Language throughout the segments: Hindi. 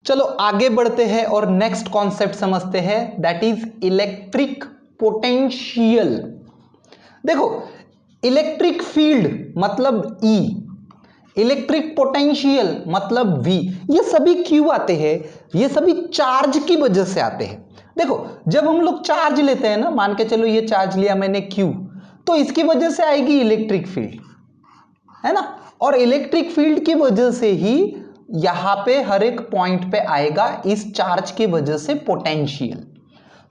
चलो आगे बढ़ते हैं और नेक्स्ट कॉन्सेप्ट समझते हैं, दैट इज इलेक्ट्रिक पोटेंशियल। देखो, इलेक्ट्रिक फील्ड मतलब ई, इलेक्ट्रिक पोटेंशियल मतलब वी, ये सभी क्यों आते हैं? ये सभी चार्ज की वजह से आते हैं। देखो, जब हम लोग चार्ज लेते हैं ना, मान के चलो ये चार्ज लिया मैंने क्यू, तो इसकी वजह से आएगी इलेक्ट्रिक फील्ड, है ना। और इलेक्ट्रिक फील्ड की वजह से ही यहां पे हर एक पॉइंट पे आएगा इस चार्ज की वजह से पोटेंशियल।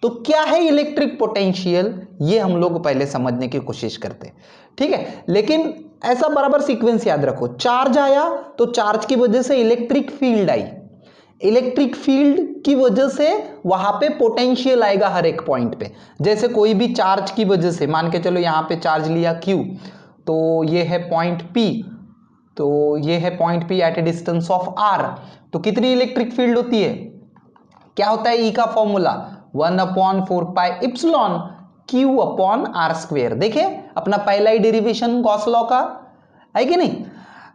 तो क्या है इलेक्ट्रिक पोटेंशियल, ये हम लोग पहले समझने की कोशिश करते हैं, ठीक है। लेकिन ऐसा बराबर सीक्वेंस याद रखो, चार्ज आया तो चार्ज की वजह से electric field I, electric field की वजह से वहां पे पोटेंशियल आएगा हर एक पॉइंट पे। जैसे कोई भी चार्ज की वजह से, मान के चलो यहां पे चार्ज लिया Q, तो ये है पॉइंट P, तो ये है point P at a distance of R, तो कितनी इलेक्ट्रिक फील्ड होती है? क्या होता है E का फॉर्मूला? 1/4πε Q/r²। देखे अपना पहला ही डेरिवेशन गॉस लॉ का, है कि नहीं।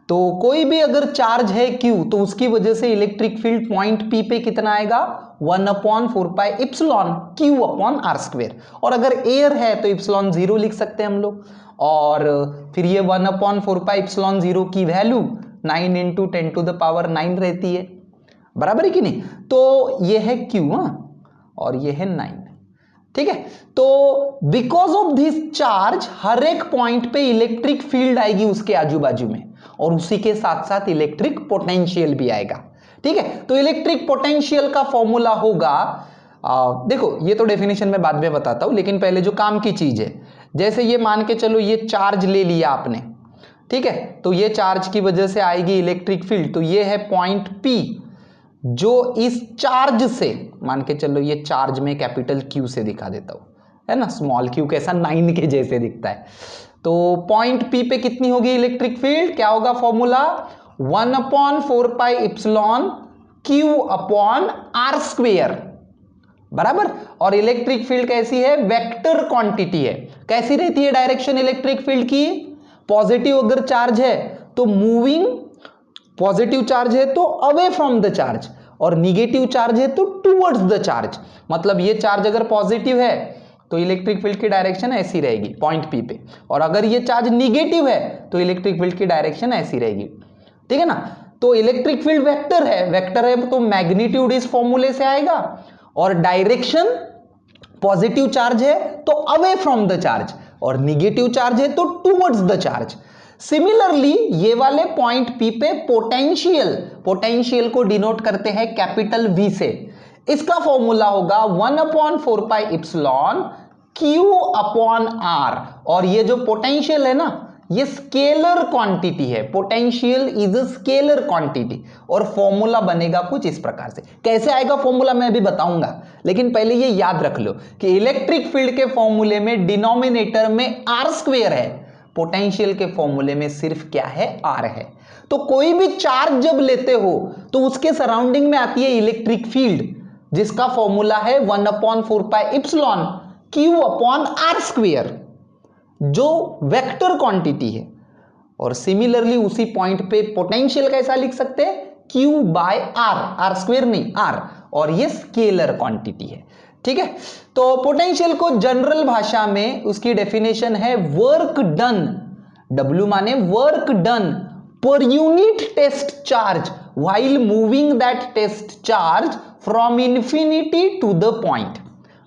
तो कोई भी अगर चार्ज है Q, तो उसकी वजह से इलेक्ट्रिक फील्ड पॉइंट P पे कितना आएगा? 1/4πε Q/r²। और अगर एयर है तो इप्सिलॉन 0 लिख सकते हैं हम लोग, और फिर ये 1/4πε की वैल्यू 9 × 10⁹ रहती है, बराबर है कि नहीं। तो ये है Q, और ये है 9, ठीक है। तो बिकॉज ऑफ दिस चार्ज हर एक पॉइंट पे इलेक्ट्रिक फील्ड आएगी उसके आजू बाजू में, और उसी के साथ साथ इलेक्ट्रिक पोटेंशियल भी आएगा, ठीक है। तो इलेक्ट्रिक पोटेंशियल का फॉर्मूला होगा, देखो ये तो डेफिनेशन में बाद में बताता हूं, लेकिन पहले जो काम की चीज है, जैसे ये मान के चलो ये चार्ज ले लिया आपने, ठीक है, तो ये चार्ज की वजह से आएगी इलेक्ट्रिक फील्ड। तो ये है पॉइंट P जो इस चार्ज से, मान के चलो ये चार्ज में कैपिटल Q से दिखा देता हूं, है ना, स्मॉल q कैसा 9 के जैसे दिखता है। तो पॉइंट P पे कितनी होगी इलेक्ट्रिक फील्ड? क्या होगा फॉर्मूला? 1/4πε Q/r², बराबर। और इलेक्ट्रिक फील्ड कैसी है? वेक्टर क्वांटिटी है। कैसी रहती है डायरेक्शन इलेक्ट्रिक फील्ड की? पॉजिटिव अगर चार्ज है तो मूविंग, पॉजिटिव चार्ज है तो अवे फ्रॉम द चार्ज, और निगेटिव चार्ज है तो टुवर्ड्स द चार्ज। मतलब ये चार्ज अगर पॉजिटिव है तो इलेक्ट्रिक फील्ड की डायरेक्शन ऐसी रहेगी पॉइंट P पे, और अगर ये चार्ज निगेटिव है तो इलेक्ट्रिक फील्ड की डायरेक्शन ऐसी रहेगी, ठीक है ना। तो इलेक्ट्रिक फील्ड वेक्टर है, वेक्टर है तो मैग्नीट्यूड इस फॉर्मूले से आएगा, और डायरेक्शन पॉजिटिव चार्ज है तो अवे फ्रॉम द चार्ज, और निगेटिव चार्ज है तो टुवर्ड्स द चार्ज। सिमिलरली ये वाले पॉइंट P पे पोटेंशियल, पोटेंशियल को डिनोट करते हैं कैपिटल V से। इसका फॉर्मूला होगा 1/4πε Q/r, और ये जो पोटेंशियल है ना, ये स्केलर क्वांटिटी है, potential is a scalar quantity, और फॉर्मूला बनेगा कुछ इस प्रकार से। कैसे आएगा फॉर्मूला मैं अभी बताऊंगा, लेकिन पहले ये याद रख लो कि इलेक्ट्रिक फील्ड के फॉर्मूले में डिनोमिनेटर में r² है, पोटेंशियल के फॉर्मूले में सिर्फ क्या है? r है। तो कोई भी चार्ज जब लेते हो तो उसके सराउंडिंग में आती है इलेक्ट्रिक फील्ड, जिसका फॉर्मूला है 1/4πε Q/r², जो वेक्टर क्वांटिटी है। और सिमिलरली उसी पॉइंट पे पोटेंशियल कैसा लिख सकते हैं? Q/r, r² नहीं r, और ये स्केलर क्वांटिटी है, ठीक है। तो पोटेंशियल को जनरल भाषा में उसकी डेफिनेशन है वर्क डन, W माने work done per unit test charge while moving that test charge from infinity to the point.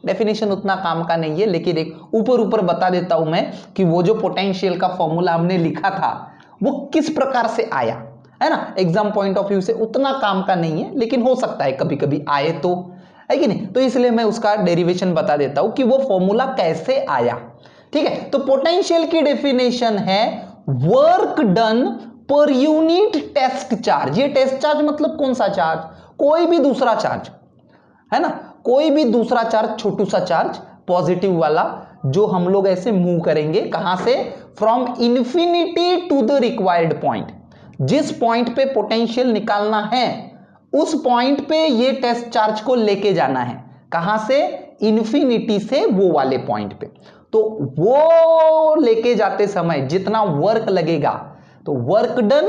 Definition उतना काम का नहीं है, लेकिन एक ऊपर ऊपर बता देता हूं मैं कि वो जो पोटेंशियल का फॉर्मूला हमने लिखा था वो किस प्रकार से आया, है ना। एग्जाम पॉइंट ऑफ व्यू से उतना काम का नहीं है, लेकिन हो सकता है कभी कभी आए तो, है कि नहीं। तो इसलिए मैं उसका डेरिवेशन बता देता हूं कि वो फॉर्मूला कैसे आया, ठीक है। तो पोटेंशियल की डेफिनेशन है work done per unit test charge. ये टेस्ट चार्ज मतलब कौन सा चार्ज? कोई भी दूसरा चार्ज, है ना, कोई भी दूसरा चार्ज, छोटू सा चार्ज पॉजिटिव वाला, जो हम लोग ऐसे मूव करेंगे कहां से? From infinity to the required point. जिस पॉइंट पे पोटेंशियल निकालना है उस पॉइंट पे ये टेस्ट चार्ज को लेके जाना है, कहां से? इंफिनिटी से वो वाले पॉइंट पे। तो वो लेके जाते समय जितना वर्क लगेगा, तो वर्क डन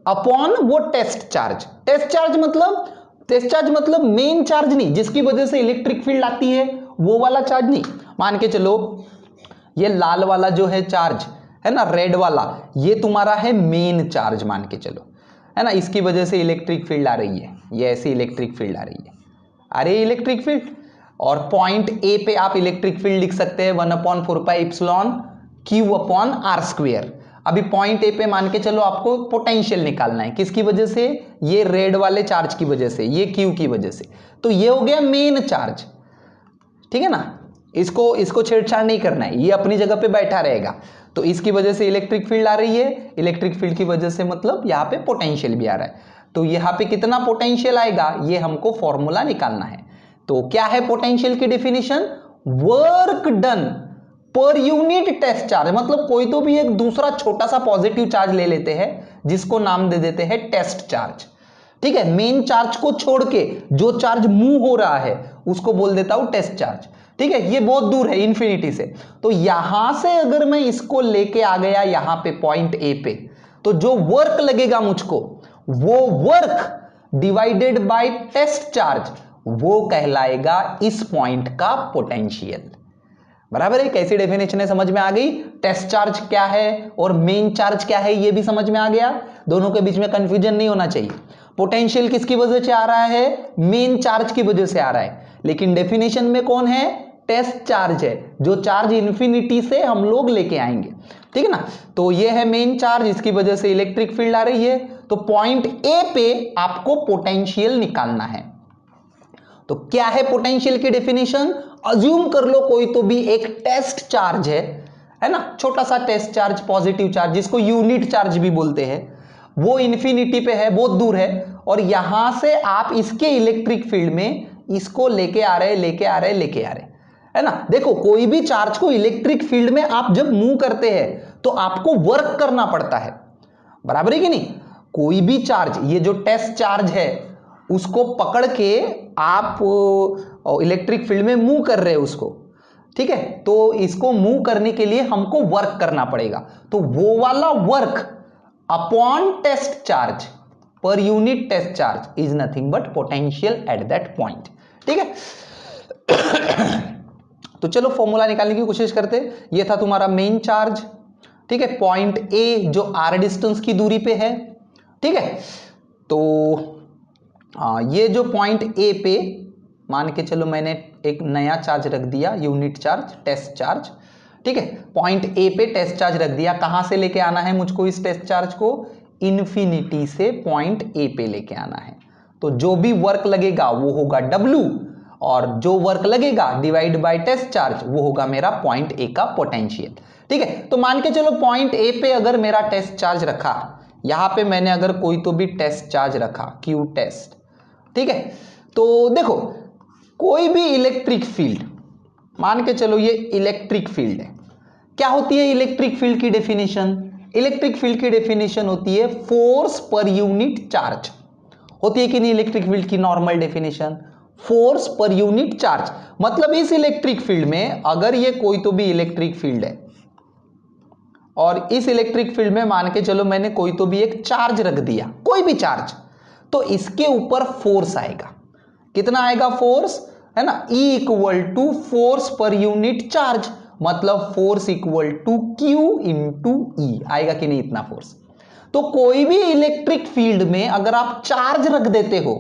अपॉन वो टेस्ट चार्ज। टेस्ट चार्ज मतलब टेस्ट चार्ज मतलब मेन चार्ज नहीं, जिसकी वजह से इलेक्ट्रिक फील्ड आती है वो वाला चार्ज नहीं। मान के चलो ये लाल वाला जो है चार्ज है ना, रेड वाला, ये तुम्हारा है मेन चार्ज मान के चलो, है ना, इसकी वजह से इलेक्ट्रिक फील्ड आ रही है, ये ऐसी इलेक्ट्रिक फील्ड आ रही है, अरे इलेक्ट्रिक फील्ड। और पॉइंट ए पे आप इलेक्ट्रिक फील्ड लिख सकते हैं 1/4πε/Q/r²। अभी पॉइंट ए पे मान के चलो आपको पोटेंशियल निकालना है, किसकी वजह से, ये रेड वाले चार्ज की वजह से, ये क्यू की वजह से, तो ये हो गया मेन चार्ज, ठीक है ना, इसको छेड़छाड़ नहीं करना है, ये अपनी जगह पे बैठा रहेगा। तो इसकी वजह से इलेक्ट्रिक फील्ड आ रही है, इलेक्ट्रिक फील्ड की वजह से मतलब यहाँ पे पोटेंशियल भी आ रहा है। तो यहाँ पे कितना पोटेंशियल आएगा ये हमको फॉर्मूला निकालना है। तो क्या है पोटेंशियल की definition, work done per unit test charge, मतलब कोई तो भी एक दूसरा छोटा सा पॉजिटिव चार्ज ले लेते हैं जिसको नाम दे देते हैं टेस्ट चार्ज, ठीक है। मेन चार्ज को छोड़ के जो चार्ज मूव हो रहा है उसको बोल देता हूं टेस्ट चार्ज, ठीक है। ये बहुत दूर है इन्फिनिटी से, तो यहां से अगर मैं इसको लेके आ गया यहां पे पॉइंट ए पे, तो जो वर्क लगेगा मुझको, वो work divided by test charge, वो कहलाएगा इस पॉइंट का पोटेंशियल। बराबर है, कैसी डेफिनेशन है समझ में आ गई। टेस्ट चार्ज क्या है और मेन चार्ज क्या है ये भी समझ में आ गया, दोनों के बीच में कंफ्यूजन नहीं होना चाहिए। पोटेंशियल किसकी वजह से आ रहा है, मेन चार्ज की वजह से आ रहा है, लेकिन डेफिनेशन में कौन है, टेस्ट चार्ज है, जो चार्ज इन्फिनिटी से हम लोग लेके आएंगे, ठीक है ना। तो ये है मेन चार्ज, इसकी वजह से इलेक्ट्रिक फील्ड आ रही है। तो पॉइंट ए पे आपको पोटेंशियल निकालना है। तो क्या है पोटेंशियल की डेफिनेशन, अज्यूम कर लो कोई तो भी एक टेस्ट चार्ज है ना, छोटा सा टेस्ट चार्ज, पॉजिटिव चार्ज, जिसको यूनिट चार्ज भी बोलते हैं, वो इन्फिनिटी पे है, बहुत दूर है, और यहां से आप इसके इलेक्ट्रिक फील्ड में इसको लेके आ रहे है ना। देखो कोई भी चार्ज को इलेक्ट्रिक फील्ड में आप जब मूव करते हैं तो आपको वर्क करना पड़ता है, बराबर है कि नहीं। कोई भी चार्ज, ये जो टेस्ट चार्ज है उसको पकड़ के आप इलेक्ट्रिक फील्ड में मूव कर रहे हैं उसको, ठीक है, तो इसको मूव करने के लिए हमको वर्क करना पड़ेगा। तो वो वाला work upon test charge per unit test charge is nothing but potential at that point, ठीक है। तो चलो फॉर्मूला निकालने की कोशिश करते। ये था तुम्हारा मेन चार्ज, ठीक है, पॉइंट ए जो आर डिस्टेंस की दूरी पे है, ठीक है। तो ये जो पॉइंट ए पे मान के चलो मैंने एक नया चार्ज रख दिया, यूनिट चार्ज, टेस्ट चार्ज, ठीक है। पॉइंट ए पे टेस्ट चार्ज रख दिया, कहां से लेके आना है मुझको इस टेस्ट चार्ज को, इन्फिनिटी से पॉइंट ए पे लेके आना है। तो जो भी वर्क लगेगा वो होगा W, और जो वर्क लगेगा डिवाइड बाय टेस्ट चार्ज वो होगा मेरा पॉइंट ए का पोटेंशियल, ठीक है। तो मान के चलो पॉइंट ए पे अगर मेरा टेस्ट चार्ज रखा, यहां पे मैंने अगर कोई तो भी टेस्ट चार्ज रखा, क्यू टेस्ट, ठीक है। तो देखो कोई भी इलेक्ट्रिक फील्ड, मान के चलो ये इलेक्ट्रिक फील्ड है, क्या होती है इलेक्ट्रिक फील्ड की डेफिनेशन, इलेक्ट्रिक फील्ड की डेफिनेशन होती है फोर्स पर यूनिट चार्ज, होती है कि नहीं इलेक्ट्रिक फील्ड की normal definition, force per unit charge. मतलब इस इलेक्ट्रिक फील्ड में अगर ये कोई तो भी इलेक्ट्रिक फील्ड है और इस इलेक्ट्रिक फील्ड में मान के चलो मैंने कोई तो भी एक चार्ज रख दिया, कोई भी चार्ज, तो इसके ऊपर फोर्स आएगा, कितना आएगा फोर्स, है ना, E equal to force per unit charge, मतलब force equal to Q into E आएगा कि नहीं इतना फोर्स। तो कोई भी इलेक्ट्रिक फील्ड में अगर आप चार्ज रख देते हो,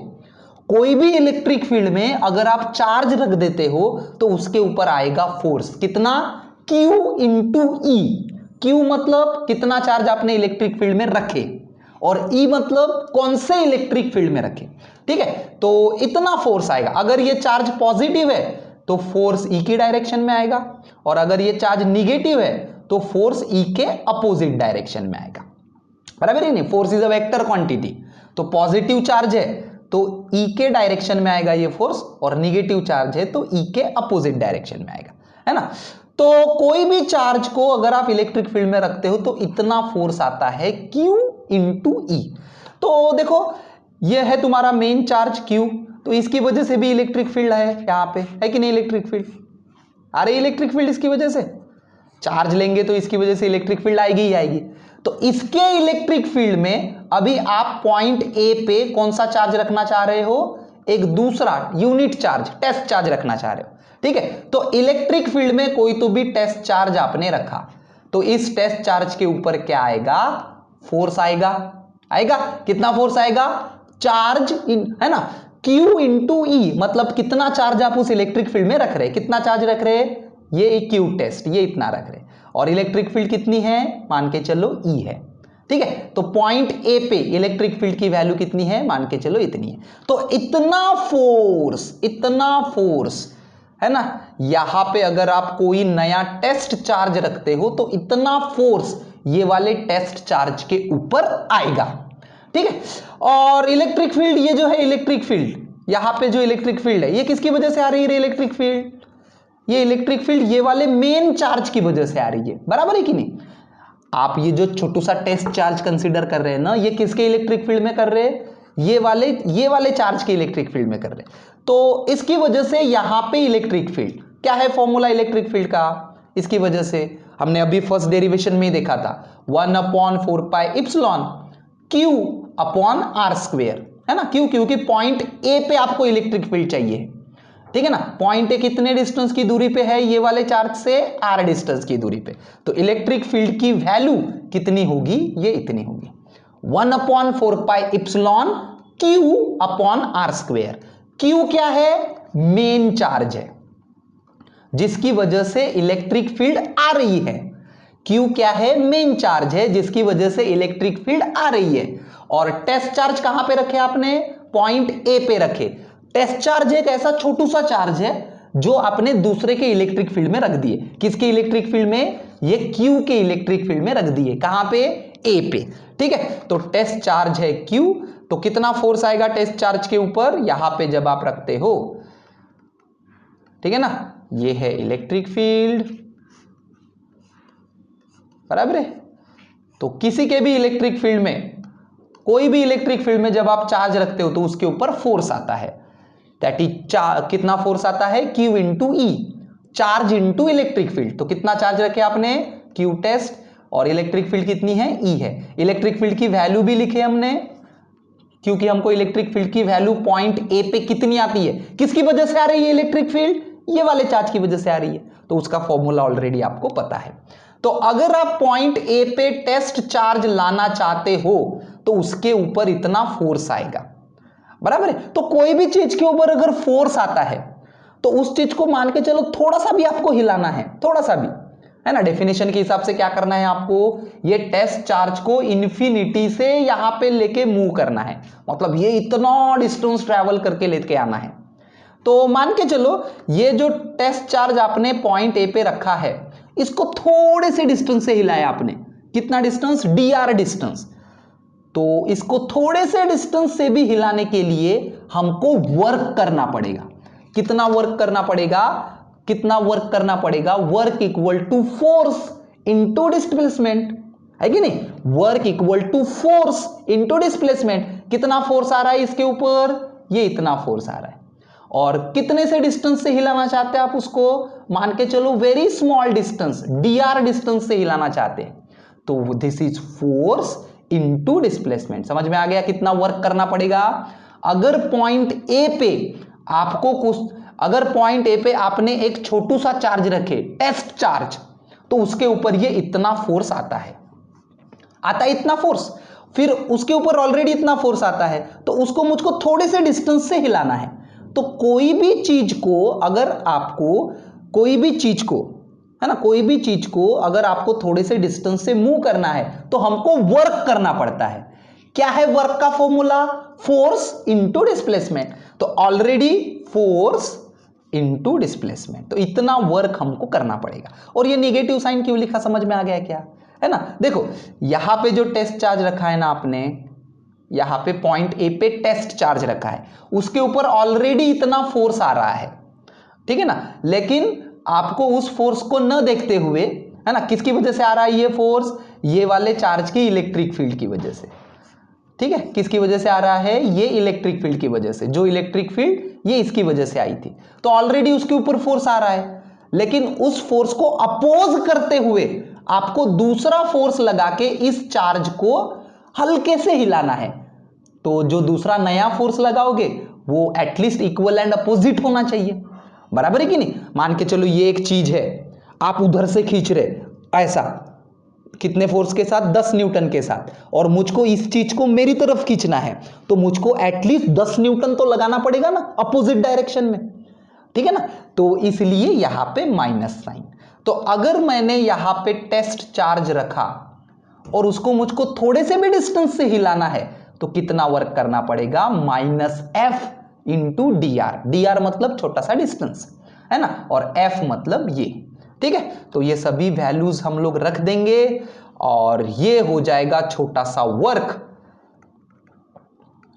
कोई भी इलेक्ट्रिक फील्ड में अगर आप चार्ज रख देते हो तो उसके ऊपर आएगा फोर्स, कितना, Q इंटू E। Q मतलब कितना चार्ज आपने इलेक्ट्रिक फील्ड में रखे, और E मतलब कौन से इलेक्ट्रिक फील्ड में रखे, ठीक है। तो इतना फोर्स आएगा। अगर ये चार्ज पॉजिटिव है तो फोर्स E की डायरेक्शन में आएगा, और अगर ये चार्ज निगेटिव है तो फोर्स E के अपोजिट डायरेक्शन में आएगा, बराबर है नहीं। Force is a vector quantity, तो पॉजिटिव चार्ज है तो E के डायरेक्शन में आएगा ये फोर्स, और निगेटिव चार्ज है तो E के अपोजिट डायरेक्शन में आएगा, है ना। तो कोई भी चार्ज को अगर आप इलेक्ट्रिक फील्ड में रखते हो तो इतना फोर्स आता है Q इंटू E। तो देखो ये है तुम्हारा मेन चार्ज Q, तो इसकी वजह से भी इलेक्ट्रिक फील्ड है यहाँ पे, है कि नहीं इलेक्ट्रिक फील्ड, आ रही इलेक्ट्रिक फील्ड इसकी वजह से, चार्ज लेंगे तो इसकी वजह से इलेक्ट्रिक फील्ड आएगी ही आएगी। तो इसके इलेक्ट्रिक फील्ड में अभी आप पॉइंट ए पे कौन सा चार्ज रखना चाह रहे हो, एक दूसरा यूनिट चार्ज, टेस्ट चार्ज रखना चाह रहे हो, ठीक है। तो इलेक्ट्रिक फील्ड में कोई तो भी टेस्ट चार्ज आपने रखा, तो इस टेस्ट चार्ज के ऊपर क्या आएगा, फोर्स आएगा। आएगा कितना फोर्स आएगा, चार्ज इन, है ना, Q इंटू ई, मतलब कितना चार्ज आप उस इलेक्ट्रिक फील्ड में रख रहे हैं, कितना चार्ज रख रहे हैं, ये Q टेस्ट, ये इतना रख रहे हैं, और इलेक्ट्रिक फील्ड कितनी है, मान के चलो E है, ठीक है। तो पॉइंट ए पे इलेक्ट्रिक फील्ड की वैल्यू कितनी है, मान के चलो इतनी है। तो इतना फोर्स है ना, यहां पे अगर आप कोई नया टेस्ट चार्ज रखते हो तो इतना फोर्स ये वाले टेस्ट चार्ज के ऊपर आएगा, ठीक है। और इलेक्ट्रिक फील्ड, ये जो है इलेक्ट्रिक फील्ड, यहां पे जो इलेक्ट्रिक फील्ड है ये किसकी वजह से आ रही है, इलेक्ट्रिक फील्ड, ये इलेक्ट्रिक फील्ड ये वाले मेन चार्ज की वजह से आ रही है, बराबर है कि नहीं। आप ये जो छोटू सा टेस्ट चार्ज कंसीडर कर रहे हैं ना, ये किसके इलेक्ट्रिक फील्ड में कर रहे हैं, ये वाले चार्ज के इलेक्ट्रिक फील्ड में कर रहे हैं। तो इसकी वजह से यहां पे इलेक्ट्रिक फील्ड क्या है, फॉर्मूला इलेक्ट्रिक फील्ड का, इसकी वजह से हमने अभी फर्स्ट डेरिवेशन में देखा था 1/4πε Q अपॉन आर स्क्वेयर, है ना, क्यों, क्योंकि पॉइंट ए पे आपको इलेक्ट्रिक फील्ड चाहिए, ठीक है ना। पॉइंट ए कितने डिस्टेंस की दूरी पे है, ये वाले चार्ज से आर डिस्टेंस की दूरी पे, तो इलेक्ट्रिक फील्ड की वैल्यू कितनी होगी, ये इतनी होगी 1/4πε Q upon R square. Q क्या है, मेन चार्ज है जिसकी वजह से इलेक्ट्रिक फील्ड आ रही है। Q क्या है, मेन चार्ज है जिसकी वजह से इलेक्ट्रिक फील्ड आ रही है। और टेस्ट चार्ज कहां पे रखे आपने, पॉइंट ए पे रखे। टेस्ट चार्ज एक ऐसा छोटू सा चार्ज है जो आपने दूसरे के इलेक्ट्रिक फील्ड में रख दिए, किसके इलेक्ट्रिक फील्ड में, ये Q के इलेक्ट्रिक फील्ड में रख दिए, कहां पे, ए पे, ठीक है। तो टेस्ट चार्ज है Q, तो कितना फोर्स आएगा टेस्ट चार्ज के ऊपर, यहां पे जब आप रखते हो, ठीक है ना, ये है इलेक्ट्रिक फील्ड, बराबर है। तो किसी के भी इलेक्ट्रिक फील्ड में, कोई भी इलेक्ट्रिक फील्ड में जब आप चार्ज रखते हो तो उसके ऊपर फोर्स आता है, दैट इज कितना फोर्स आता है, Q इंटू ई, चार्ज इंटू इलेक्ट्रिक फील्ड। तो कितना चार्ज रखे आपने, Q टेस्ट, और इलेक्ट्रिक फील्ड कितनी है, E है। इलेक्ट्रिक फील्ड की वैल्यू भी लिखे हमने, क्योंकि हमको इलेक्ट्रिक फील्ड की वैल्यू पॉइंट ए पे कितनी आती है, किसकी वजह से आ रही है इलेक्ट्रिक फील्ड, ये वाले चार्ज की वजह से आ रही है, तो उसका फॉर्मूला ऑलरेडी आपको पता है। तो अगर आप पॉइंट ए पे टेस्ट चार्ज लाना चाहते हो तो उसके ऊपर इतना फोर्स आएगा, बराबर है। तो कोई भी चीज के ऊपर अगर फोर्स आता है तो उस चीज को मान के चलो थोड़ा सा भी आपको हिलाना है, थोड़ा सा भी, है ना। डेफिनेशन के हिसाब से क्या करना है आपको, ये टेस्ट चार्ज को इन्फिनिटी से यहां पे लेके मूव करना है, मतलब ये इतना डिस्टेंस ट्रैवल करके लेके आना है। तो मान के चलो ये जो टेस्ट चार्ज आपने पॉइंट ए पे रखा है, इसको थोड़े से डिस्टेंस से हिलाया आपने, कितना डिस्टेंस, dr डिस्टेंस। तो इसको थोड़े से डिस्टेंस से भी हिलाने के लिए हमको वर्क करना पड़ेगा। कितना वर्क करना पड़ेगा, कितना वर्क करना पड़ेगा, work equal to force into displacement, है कि नहीं, work equal to force into displacement. कितना फोर्स आ रहा है इसके ऊपर, ये इतना फोर्स आ रहा है, और कितने से डिस्टेंस से हिलाना चाहते हैं आप उसको, मान के चलो very small distance, dr distance से हिलाना चाहते हैं, तो this is force into displacement. समझ में आ गया कितना वर्क करना पड़ेगा। अगर पॉइंट ए पे आपको कुछ, अगर पॉइंट ए पे आपने एक छोटू सा चार्ज रखे, टेस्ट चार्ज, तो उसके ऊपर ये इतना फोर्स आता है इतना फोर्स, फिर उसके ऊपर ऑलरेडी इतना फोर्स आता है, तो उसको मुझको थोड़े से डिस्टेंस से हिलाना है। तो कोई भी चीज को, अगर आपको कोई भी चीज को, है ना, कोई भी चीज को अगर आपको थोड़े से डिस्टेंस से मूव करना है तो हमको वर्क करना पड़ता है। क्या है वर्क का फॉर्मूला, फोर्स इनटू डिस्प्लेसमेंट। तो ऑलरेडी फोर्स इनटू डिस्प्लेसमेंट, तो इतना वर्क हमको करना पड़ेगा। और ये नेगेटिव साइन क्यों लिखा, समझ में आ गया क्या, है ना। देखो यहां पे जो टेस्ट चार्ज रखा है ना आपने, यहां पे पॉइंट ए पे टेस्ट चार्ज रखा है, उसके ऊपर ऑलरेडी इतना फोर्स आ रहा है, ठीक है ना। लेकिन आपको उस फोर्स को न देखते हुए, है ना, किसकी वजह से आ रहा है ये फोर्स, ये वाले चार्ज की इलेक्ट्रिक फील्ड की वजह से, ठीक है। किसकी वजह से आ रहा है, ये इलेक्ट्रिक फील्ड की वजह से, जो इलेक्ट्रिक फील्ड ये इसकी वजह से आई थी, तो ऑलरेडी उसके ऊपर फोर्स आ रहा है। लेकिन उस फोर्स को अपोज करते हुए आपको दूसरा फोर्स लगा के इस चार्ज को हल्के से हिलाना है। तो जो दूसरा नया फोर्स लगाओगे वो एटलीस्ट इक्वल एंड अपोजिट होना चाहिए, बराबर है कि नहीं। मान के चलो ये एक चीज है, आप उधर से खींच रहे ऐसा, कितने फोर्स के साथ, 10 न्यूटन के साथ, और मुझको इस चीज को मेरी तरफ खींचना है, तो मुझको एटलीस्ट 10 न्यूटन तो लगाना पड़ेगा ना अपोजिट डायरेक्शन में, ठीक है ना। तो इसलिए यहां पे माइनस साइन। तो अगर मैंने यहां पे टेस्ट चार्ज रखा और उसको मुझको थोड़े से भी डिस्टेंस से हिलाना है, तो कितना वर्क करना पड़ेगा, -F इंटू dr। dr मतलब छोटा सा डिस्टेंस है ना, और F मतलब ये, ठीक है। तो ये सभी वैल्यूज हम लोग रख देंगे और ये हो जाएगा छोटा सा वर्क,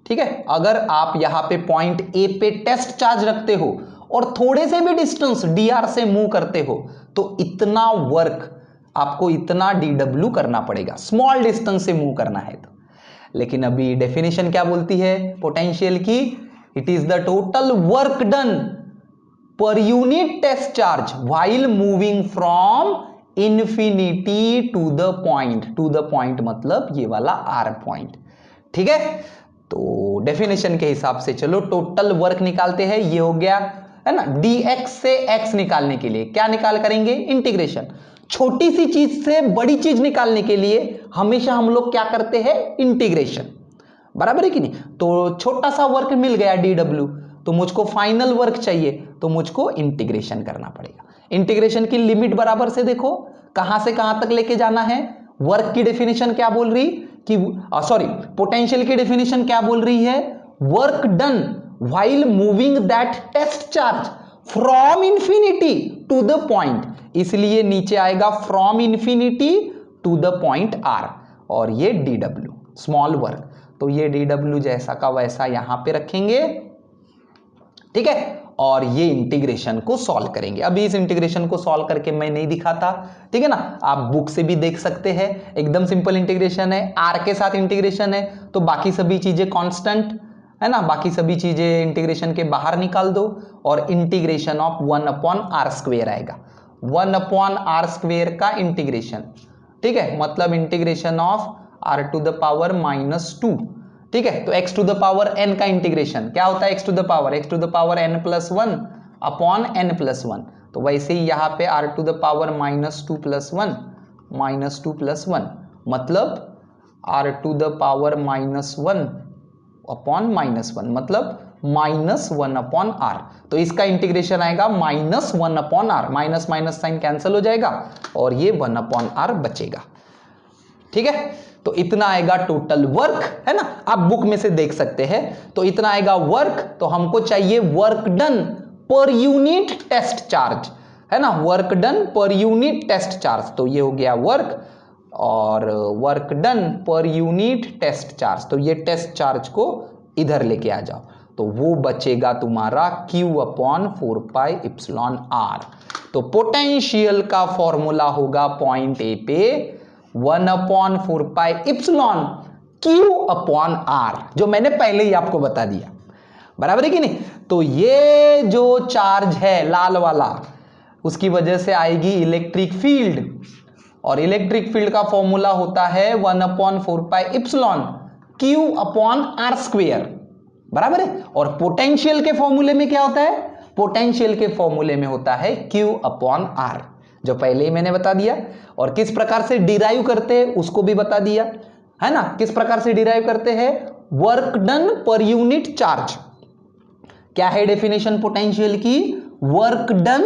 ठीक है। अगर आप यहां पे पॉइंट ए पे टेस्ट चार्ज रखते हो और थोड़े से भी डिस्टेंस dr से मूव करते हो, तो इतना वर्क आपको, इतना dw करना पड़ेगा, स्मॉल डिस्टेंस से मूव करना है तो। लेकिन अभी डेफिनेशन क्या बोलती है पोटेंशियल की, it is the total work done per unit test charge while moving from infinity to the point. To the point मतलब ये वाला R पॉइंट, ठीक है। तो डेफिनेशन के हिसाब से चलो टोटल वर्क निकालते हैं। ये हो गया है ना, dx से x निकालने के लिए क्या निकाल करेंगे, इंटीग्रेशन। छोटी सी चीज से बड़ी चीज निकालने के लिए हमेशा हम लोग क्या करते हैं, इंटीग्रेशन, बराबर है कि नहीं। तो छोटा सा वर्क मिल गया dw, तो मुझको फाइनल वर्क चाहिए, तो मुझको इंटीग्रेशन करना पड़ेगा। इंटीग्रेशन की लिमिट बराबर से देखो कहां से कहां तक लेके जाना है। वर्क की डेफिनेशन क्या बोल रही कि, सॉरी, पोटेंशियल की डेफिनेशन क्या बोल रही है, work done while moving that test charge from infinity to the point. इसलिए नीचे आएगा from infinity to the point R, और ये dw स्मॉल वर्क। तो ये dw जैसा का वैसा यहां पे रखेंगे, ठीक है। और ये इंटीग्रेशन को सॉल्व करेंगे। अभी इस इंटीग्रेशन को सॉल्व करके मैं नहीं दिखाता, ठीक है ना, आप बुक से भी देख सकते हैं। एकदम सिंपल इंटीग्रेशन है, R के साथ इंटीग्रेशन है, तो बाकी सभी चीजें कांस्टेंट है ना, बाकी सभी चीजें इंटीग्रेशन के बाहर निकाल दो, और इंटीग्रेशन ऑफ 1/r² आएगा। 1/r² का इंटीग्रेशन, ठीक है, मतलब इंटीग्रेशन ऑफ r⁻⁻², ठीक है। तो x⁻n का इंटीग्रेशन क्या होता है, x⁻n+1 अपॉन n+1। तो वैसे ही यहां पे r⁻²+1 -2+1 मतलब r⁻1 अपॉन -1 मतलब -1/r। तो इसका इंटीग्रेशन आएगा -1/r, minus minus sign cancel हो जाएगा और ये 1/r बचेगा, ठीक है। तो इतना आएगा टोटल वर्क, है ना, आप बुक में से देख सकते हैं। तो इतना आएगा वर्क, तो हमको चाहिए work done per unit test charge, है ना, work done per unit test charge. तो ये हो गया वर्क, और work done per unit test charge, तो ये टेस्ट चार्ज को इधर लेके आ जाओ, तो वो बचेगा तुम्हारा Q/4πε_r। तो पोटेंशियल का फॉर्मूला होगा पॉइंट ए पे 1/4πε₀Q/r, जो मैंने पहले ही आपको बता दिया, बराबर है कि नहीं। तो ये जो चार्ज है लाल वाला, उसकी वजह से आएगी इलेक्ट्रिक फील्ड, और इलेक्ट्रिक फील्ड का फॉर्मूला होता है 1/4πε₀Q/r², बराबर है। और पोटेंशियल के फॉर्मूले में क्या होता है, पोटेंशियल के फॉर्मूले में होता है Q/r, जो पहले ही मैंने बता दिया। और किस प्रकार से डिराइव करते हैं उसको भी बता दिया, है ना, किस प्रकार से डिराइव करते हैं, work done per unit charge. क्या है डेफिनेशन पोटेंशियल की, work done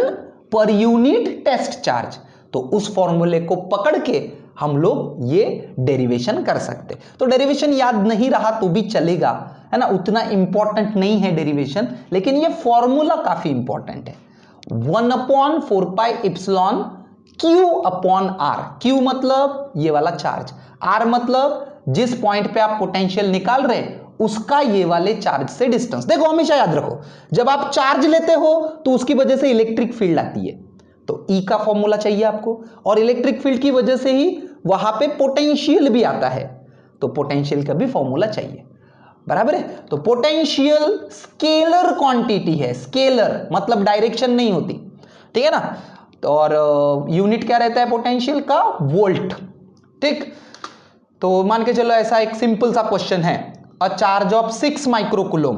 per unit test charge. तो उस फॉर्मूले को पकड़ के हम लोग ये डेरिवेशन कर सकते। तो डेरिवेशन याद नहीं रहा तो भी चलेगा, है ना, उतना इंपॉर्टेंट नहीं है डेरिवेशन, लेकिन ये फॉर्मूला काफी इंपॉर्टेंट है। 1/4πε₀Q/r, Q मतलब ये वाला चार्ज, R मतलब जिस पॉइंट पे आप पोटेंशियल निकाल रहे उसका ये वाले चार्ज से डिस्टेंस। देखो हमेशा याद रखो, जब आप चार्ज लेते हो तो उसकी वजह से इलेक्ट्रिक फील्ड आती है, तो E का फॉर्मूला चाहिए आपको, और इलेक्ट्रिक फील्ड की वजह से ही वहां पे पोटेंशियल भी आता है, तो पोटेंशियल का भी फॉर्मूला चाहिए, बराबर है। तो पोटेंशियल स्केलर क्वांटिटी है, स्केलर मतलब डायरेक्शन नहीं होती, ठीक है ना। और यूनिट क्या रहता है पोटेंशियल का, वोल्ट, ठीक। तो मान के चलो ऐसा एक सिंपल सा क्वेश्चन है, a charge of 6 microcoulomb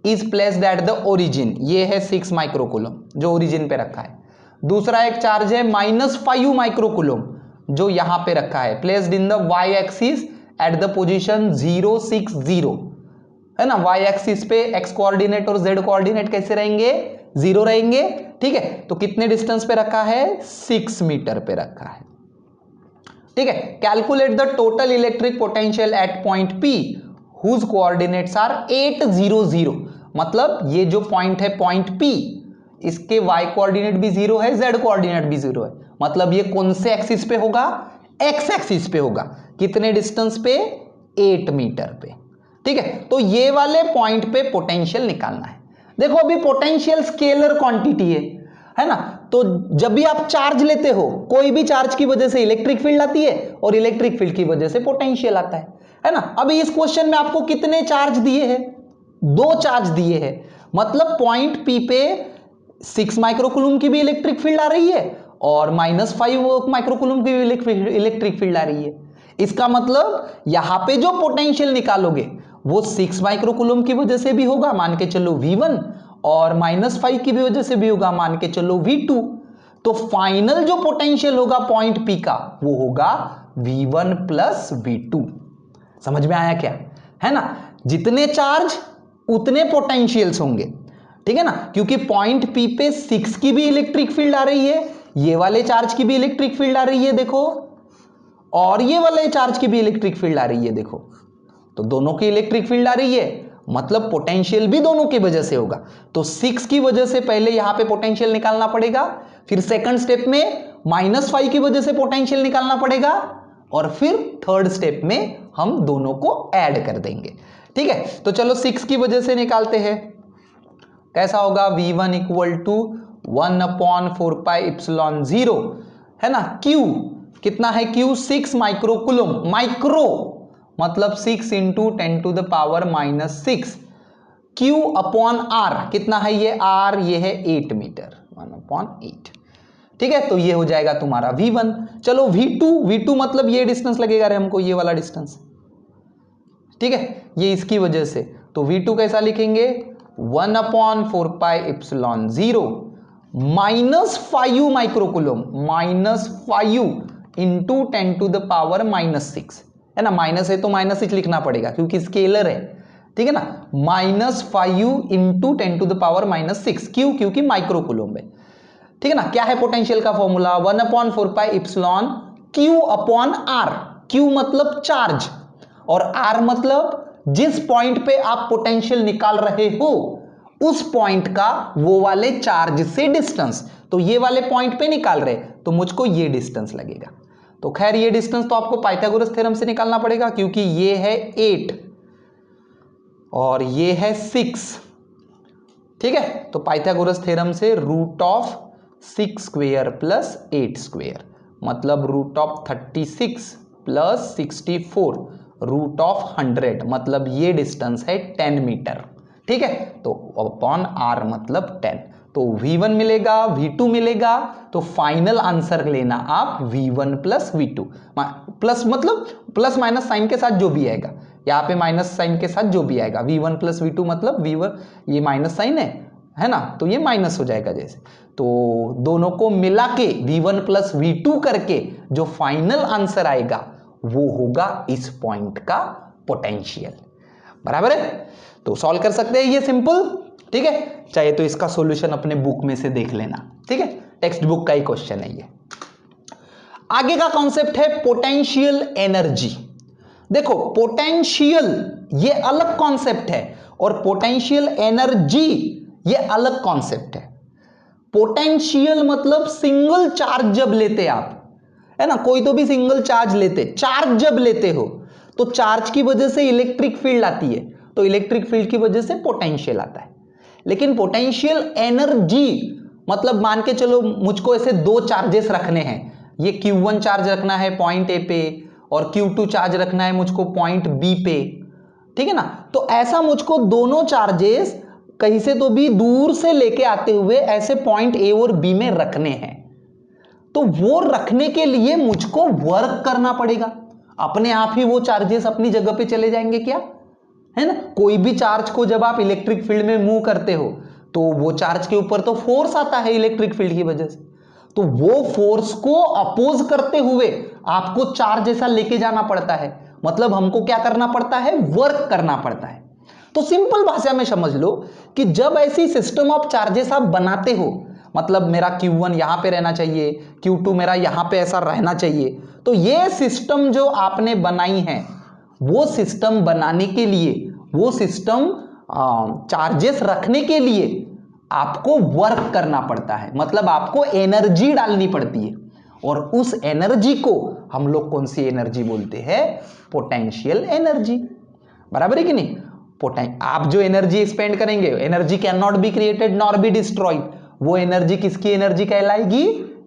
is placed at the origin, ये है 6 माइक्रोकूलम जो ओरिजिन पे रखा है। दूसरा एक चार्ज है -5 माइक्रोकूलम जो यहां पे रखा है, placed in the Y axis at the position 0, 6, 0, है ना। वाई एक्सिस पे एक्स कोऑर्डिनेट और जेड कोऑर्डिनेट कैसे रहेंगे, 0 रहेंगे, ठीक है। तो कितने डिस्टेंस पे रखा है, 6 मीटर पे रखा है, ठीक है। Calculate the total electric potential at point P whose coordinates are 8, 0, 0, मतलब ये जो पॉइंट है पॉइंट पी, इसके y कोऑर्डिनेट भी 0 है, z कोऑर्डिनेट भी 0 है, मतलब ये कौन से एक्सिस पे होगा, x एक्सिस पे होगा। कितने डिस्टेंस पे, 8 मीटर पे, ठीक है। तो ये वाले पॉइंट पे पोटेंशियल निकालना है। देखो अभी पोटेंशियल स्केलर क्वांटिटी है ना। तो जब भी आप चार्ज लेते हो, कोई भी चार्ज की वजह से इलेक्ट्रिक फील्ड आती है और इलेक्ट्रिक फील्ड की वजह से पोटेंशियल आता है ना। अभी इस क्वेश्चन में आपको कितने चार्ज दिए हैं, 2 चार्ज दिए हैं, मतलब पॉइंट पी पे 6 माइक्रोकूलम की भी इलेक्ट्रिक फील्ड आ रही है और -5 माइक्रोकूलम की भी इलेक्ट्रिक फील्ड आ रही है। इसका मतलब यहां पे जो पोटेंशियल निकालोगे वो 6 माइक्रोकूलम की वजह से भी होगा, मान के चलो V1, और -5 की भी वजह से भी होगा, मान के चलो V2। तो फाइनल जो पोटेंशियल होगा पॉइंट P का वो होगा V1 प्लस V2। समझ में आया क्या, है ना। जितने चार्ज उतने पोटेंशियल्स होंगे, ठीक है ना, क्योंकि पॉइंट P पे 6 की भी इलेक्ट्रिक फील्ड आ रही है, ये वाले चार्ज की भी इलेक्ट्रिक फील्ड आ रही है देखो, और ये वाले चार्ज की भी इलेक्ट्रिक फील्ड आ रही है देखो। तो दोनों की इलेक्ट्रिक फील्ड आ रही है, मतलब पोटेंशियल भी दोनों की वजह से होगा। तो 6 की वजह से पहले यहां पे पोटेंशियल निकालना पड़ेगा, फिर सेकंड स्टेप में -5 की वजह से पोटेंशियल निकालना पड़ेगा, और फिर थर्ड स्टेप में हम दोनों को ऐड कर देंगे, ठीक है। तो चलो 6 की वजह से निकालते हैं। कैसा होगा, V1 equal to 1/4 pi epsilon 0, है ना। Q कितना है, Q 6 माइक्रोकूलम, माइक्रो मतलब 6 into 10 to the power -6, Q upon R कितना है, ये R, ये है 8 मीटर, 1/8, ठीक है। तो ये हो जाएगा तुम्हारा V1। चलो V2 मतलब ये डिस्टेंस लगेगा रे हमको, ये वाला डिस्टेंस, ठीक है, ये इसकी वजह से। तो V2 कैसा लिखेंगे, 1/4 pi epsilon 0 -5 microcoulomb, -5 into 10 to the power -6, है ना। माइनस है तो -6 लिखना पड़ेगा क्योंकि स्केलर है, ठीक है ना। -5 इंटू 10 टू द पावर -6, क्यों, क्योंकि माइक्रोकूलम है, ठीक है ना। क्या है पोटेंशियल का formula, 1/4 pi epsilon Q upon R। Q मतलब चार्ज और R मतलब जिस पॉइंट पे आप पोटेंशियल निकाल रहे हो उस पॉइंट का वो वाले चार्ज से डिस्टेंस। तो ये वाले पॉइंट पे निकाल रहे तो मुझको ये डिस्टेंस लगेगा। तो खैर ये डिस्टेंस तो आपको पाइथागोरस थ्योरम से निकालना पड़ेगा, क्योंकि ये है 8 और ये है 6, ठीक है। तो पाइथागोरस थ्योरम से √6 स्क्वायर प्लस 8 स्क्वायर मतलब √36 प्लस 64 √100, मतलब ये डिस्टेंस है 10 मीटर, ठीक है। तो अपॉन R मतलब 10, तो V1 मिलेगा, V2 मिलेगा। तो फाइनल आंसर लेना आप V1 प्लस V2, प्लस मतलब प्लस माइनस साइन के साथ जो भी आएगा, यहाँ पे माइनस साइन के साथ जो भी आएगा, V1 प्लस V2 मतलब V1, ये माइनस साइन है ना, तो ये माइनस हो जाएगा जैसे। तो दोनों को मिला के V1 प्लस V2 करके जो फाइनल आंसर आएगा वो होगा इस पॉइंट का पोटेंशियल, बराबर है। तो सॉल्व कर सकते हैं ये सिंपल, ठीक है। चाहे तो इसका सॉल्यूशन अपने बुक में से देख लेना, ठीक है, टेक्स्ट बुक का ही क्वेश्चन है ये। आगे का कॉन्सेप्ट है पोटेंशियल एनर्जी। देखो पोटेंशियल ये अलग कॉन्सेप्ट है और पोटेंशियल एनर्जी ये अलग कॉन्सेप्ट है। पोटेंशियल मतलब सिंगल चार्ज जब लेते आप, है ना, कोई तो भी सिंगल चार्ज लेते, चार्ज जब लेते हो तो चार्ज की वजह से इलेक्ट्रिक फील्ड आती है, तो इलेक्ट्रिक फील्ड की वजह से पोटेंशियल आता है। लेकिन पोटेंशियल एनर्जी मतलब मान के चलो मुझको ऐसे 2 चार्जेस रखने हैं, ये Q1 चार्ज रखना है पॉइंट A पे और Q2 चार्ज रखना है मुझको पॉइंट B पे, ठीक है ना। तो ऐसा मुझको दोनों चार्जेस कहीं से तो भी दूर से लेके आते हुए ऐसे पॉइंट A और B में रखने हैं। तो वो रखने के लिए मुझको वर्क करना पड़ेगा, अपने आप ही वो चार्जेस अपनी जगह पे चले जाएंगे क्या, है ना। कोई भी चार्ज को जब आप इलेक्ट्रिक फील्ड में मूव करते हो तो वो चार्ज के ऊपर तो फोर्स आता है इलेक्ट्रिक फील्ड की वजह से, तो वो फोर्स को अपोज करते हुए आपको चार्ज जैसा लेके जाना पड़ता है। मतलब हमको क्या करना पड़ता है, वर्क करना पड़ता है। तो सिंपल भाषा में समझ लो कि जब ऐसी सिस्टम ऑफ चार्जेस आप बनाते हो, मतलब मेरा Q1 यहां पे रहना चाहिए, Q2 मेरा यहां पे ऐसा रहना चाहिए, तो ये सिस्टम जो आपने बनाई है, वो सिस्टम बनाने के लिए, वो सिस्टम चार्जेस रखने के लिए आपको वर्क करना पड़ता है, मतलब आपको एनर्जी डालनी पड़ती है। और उस एनर्जी को हम लोग कौन सी एनर्जी बोलते हैं, पोटेंशियल एनर्जी। बराबर है कि नहीं। आप जो एनर्जी स्पेंड करेंगे, energy can not be created nor be destroyed, वो एनर्जी किसकी एनर्जी कहलाएगी,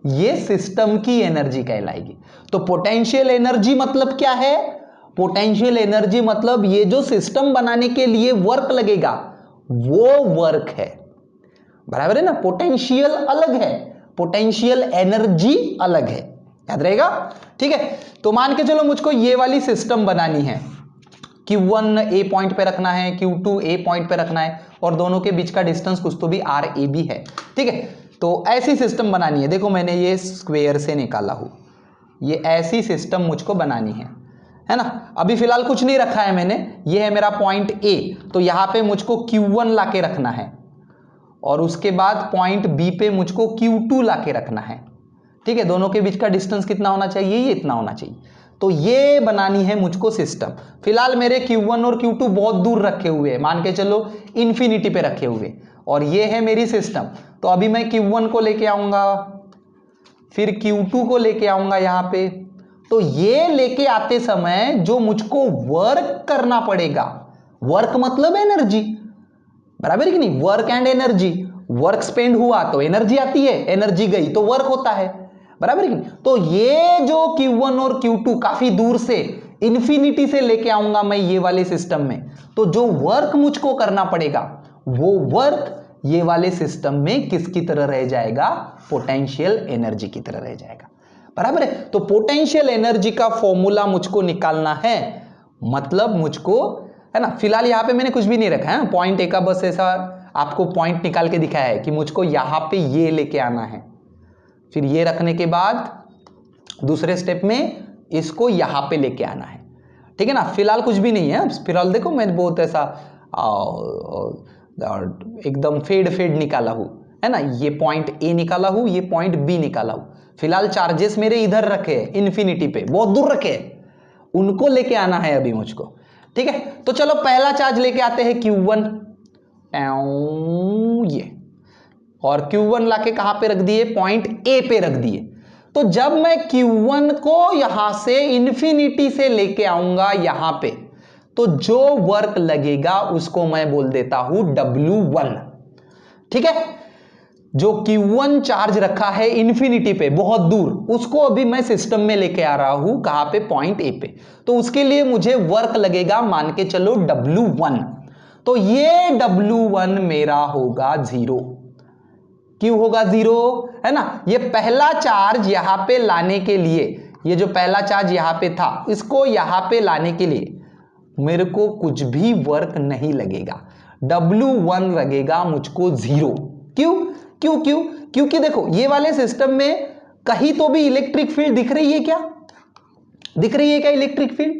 ये सिस्टम की एनर्जी कहलाएगी। तो पोटेंशियल एनर्जी मतलब क्या है, पोटेंशियल एनर्जी मतलब ये जो सिस्टम बनाने के लिए वर्क लगेगा वो वर्क है। बराबर है ना। पोटेंशियल अलग है, पोटेंशियल एनर्जी अलग है, याद रहेगा। ठीक है, तो मान के चलो मुझको ये वाली सिस्टम बनानी है, Q1 ए पॉइंट पे रखना है, Q2 ए पॉइंट पे रखना है, और दोनों के बीच का डिस्टेंस कुछ तो भी RAB है। ठीक है, तो ऐसी सिस्टम बनानी है। देखो मैंने ये स्क्वायर से निकाला हूं, ये ऐसी सिस्टम मुझको बनानी है ना। अभी फिलहाल कुछ नहीं रखा है मैंने, ये है मेरा पॉइंट A, तो यहां पे मुझको Q1 लाके रखना है, और उसके बाद पॉइंट B पे मुझको Q2 लाके रखना है। ठीक है, दोनों के बीच का डिस्टेंस कितना होना चाहिए, ये इतना होना चाहिए। तो ये बनानी है मुझको सिस्टम। फिलहाल मेरे Q1 और Q2 बहुत दूर रखे हुए हैं, मान के चलो इन्फिनिटी पे रखे हुए, और ये है मेरी सिस्टम। तो अभी मैं Q1 को लेके आऊंगा, फिर Q2 को लेके आऊंगा यहां पे। तो ये लेके आते समय जो मुझको वर्क करना पड़ेगा, वर्क मतलब एनर्जी, बराबर है कि नहीं, work and energy. Work spend हुआ तो एनर्जी आती है, एनर्जी गई तो वर्क होता है, बराबर है कि नहीं। तो ये जो Q1 और Q2 काफी दूर से इंफिनिटी से लेके आऊंगा मैं ये वाले सिस्टम में, तो जो वर्क मुझको करना पड़ेगा वो वर्क ये वाले सिस्टम में किसकी तरह रह जाएगा, पोटेंशियल एनर्जी की तरह रह जाएगा। बराबर है। तो पोटेंशियल एनर्जी का फॉर्मूला मुझको निकालना है, मतलब मुझको, है ना। फिलहाल यहां पे मैंने कुछ भी नहीं रखा है, पॉइंट ए का बस ऐसा आपको पॉइंट निकाल के दिखाया है कि मुझको यहां पे ये लेके आना है, फिर ये रखने के बाद दूसरे स्टेप में इसको यहां पे लेके आना है। ठीक है ना, फिलहाल कुछ भी नहीं है। फिलहाल देखो मैं बहुत ऐसा एकदम फेड निकाला हूं, है ना। ये पॉइंट ए निकाला हूं, ये पॉइंट बी निकाला हूं। फिलहाल चार्जेस मेरे इधर रखे हैं, इन्फिनिटी पे बहुत दूर रखे हैं, उनको लेके आना है अभी मुझको। ठीक है, तो चलो पहला चार्ज लेके आते हैं Q1, ये, और Q1 लाके कहां पे रख दिए, पॉइंट A पे रख दिए। तो जब मैं Q1 को यहां से इन्फिनिटी से लेके आऊंगा यहां पे, तो जो वर्क लगेगा उसको मैं बोल देता हूं W1। ठीक है, जो Q1 चार्ज रखा है इन्फिनिटी पे बहुत दूर, उसको अभी मैं सिस्टम में लेके आ रहा हूं, कहां पे, पॉइंट A पे। तो उसके लिए मुझे वर्क लगेगा, मान के चलो W1। तो ये W1 मेरा होगा 0। क्यों होगा 0, है ना। ये पहला चार्ज यहां पे लाने के लिए, ये जो पहला चार्ज यहां पे था, इसको यहां पे लाने के लिए मेरे को कुछ भी वर्क नहीं लगेगा, W1 लगेगा मुझको 0। क्यों क्यों क्यों, क्योंकि देखो ये वाले सिस्टम में कहीं तो भी इलेक्ट्रिक फील्ड दिख रही है क्या, दिख रही है क्या इलेक्ट्रिक फील्ड,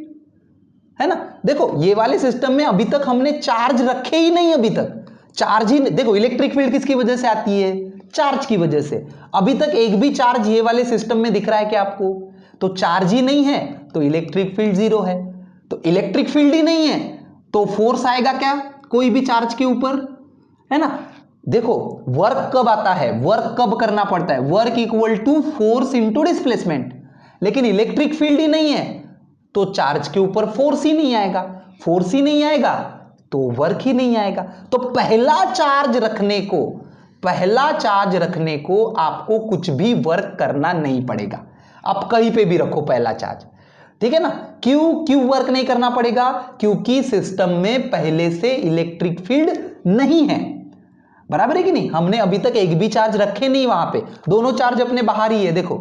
है ना। देखो ये वाले सिस्टम में अभी तक हमने चार्ज रखे ही नहीं, अभी तक चार्ज ही, देखो इलेक्ट्रिक फील्ड किसकी वजह से आती है, चार्ज की वजह से। अभी तक एक भी चार्ज ये वाले सिस्टम में दिख रहा है क्या आपको, तो चार्ज ही नहीं है तो इलेक्ट्रिक फील्ड 0 है। तो इलेक्ट्रिक फील्ड ही नहीं है तो फोर्स आएगा क्या, कोई भी चार्ज के ऊपर, है ना। देखो वर्क कब आता है, वर्क कब करना पड़ता है, work equal to force into displacement. लेकिन इलेक्ट्रिक फील्ड ही नहीं है तो चार्ज के ऊपर फोर्स ही नहीं आएगा, फोर्स ही नहीं आएगा तो वर्क ही नहीं आएगा। तो पहला चार्ज रखने को आपको कुछ भी वर्क करना नहीं पड़ेगा, आप कहीं पे भी रखो पहला चार्ज। ठीक है ना, क्यों वर्क नहीं करना पड़ेगा, क्योंकि सिस्टम में पहले से इलेक्ट्रिक फील्ड नहीं है, बराबर है कि नहीं। हमने अभी तक एक भी चार्ज रखे नहीं वहां पे, दोनों चार्ज अपने बाहर ही है, देखो।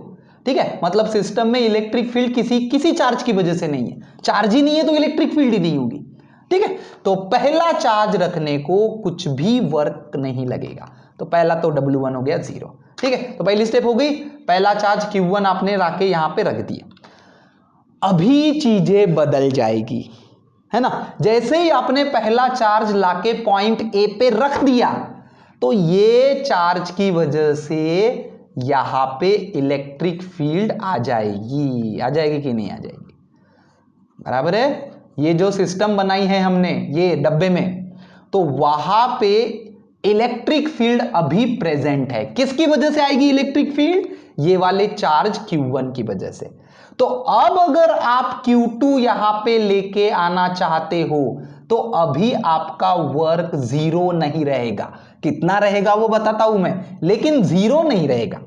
ठीक है, मतलब सिस्टम में इलेक्ट्रिक फील्ड किसी चार्ज की वजह से नहीं है, चार्ज ही नहीं है तो इलेक्ट्रिक फील्ड ही नहीं होगी। ठीक है, तो पहला चार्ज रखने को कुछ भी वर्क नहीं लगेगा, तो पहला तो W1 हो गया 0। ठीक है, तो पहली स्टेप हो गई, पहला चार्ज Q1 आपने लाके यहां पे रख दिया। अभी चीजें बदल जाएगी, है ना। जैसे ही आपने पहला चार्ज लाके पॉइंट ए पे रख दिया, तो ये चार्ज की वजह से यहां पे इलेक्ट्रिक फील्ड आ जाएगी कि नहीं आ जाएगी? बराबर है। ये जो सिस्टम बनाई है हमने ये डब्बे में, तो वहां पे इलेक्ट्रिक फील्ड अभी प्रेजेंट है। किसकी वजह से आएगी इलेक्ट्रिक फील्ड? ये वाले चार्ज Q1 की वजह से। तो अब अगर आप Q2 यहां पे लेके आना चाहते हो, तो अभी आपका वर्क 0 नहीं रहेगा। कितना रहेगा वो बताता हूं मैं, लेकिन 0 नहीं रहेगा।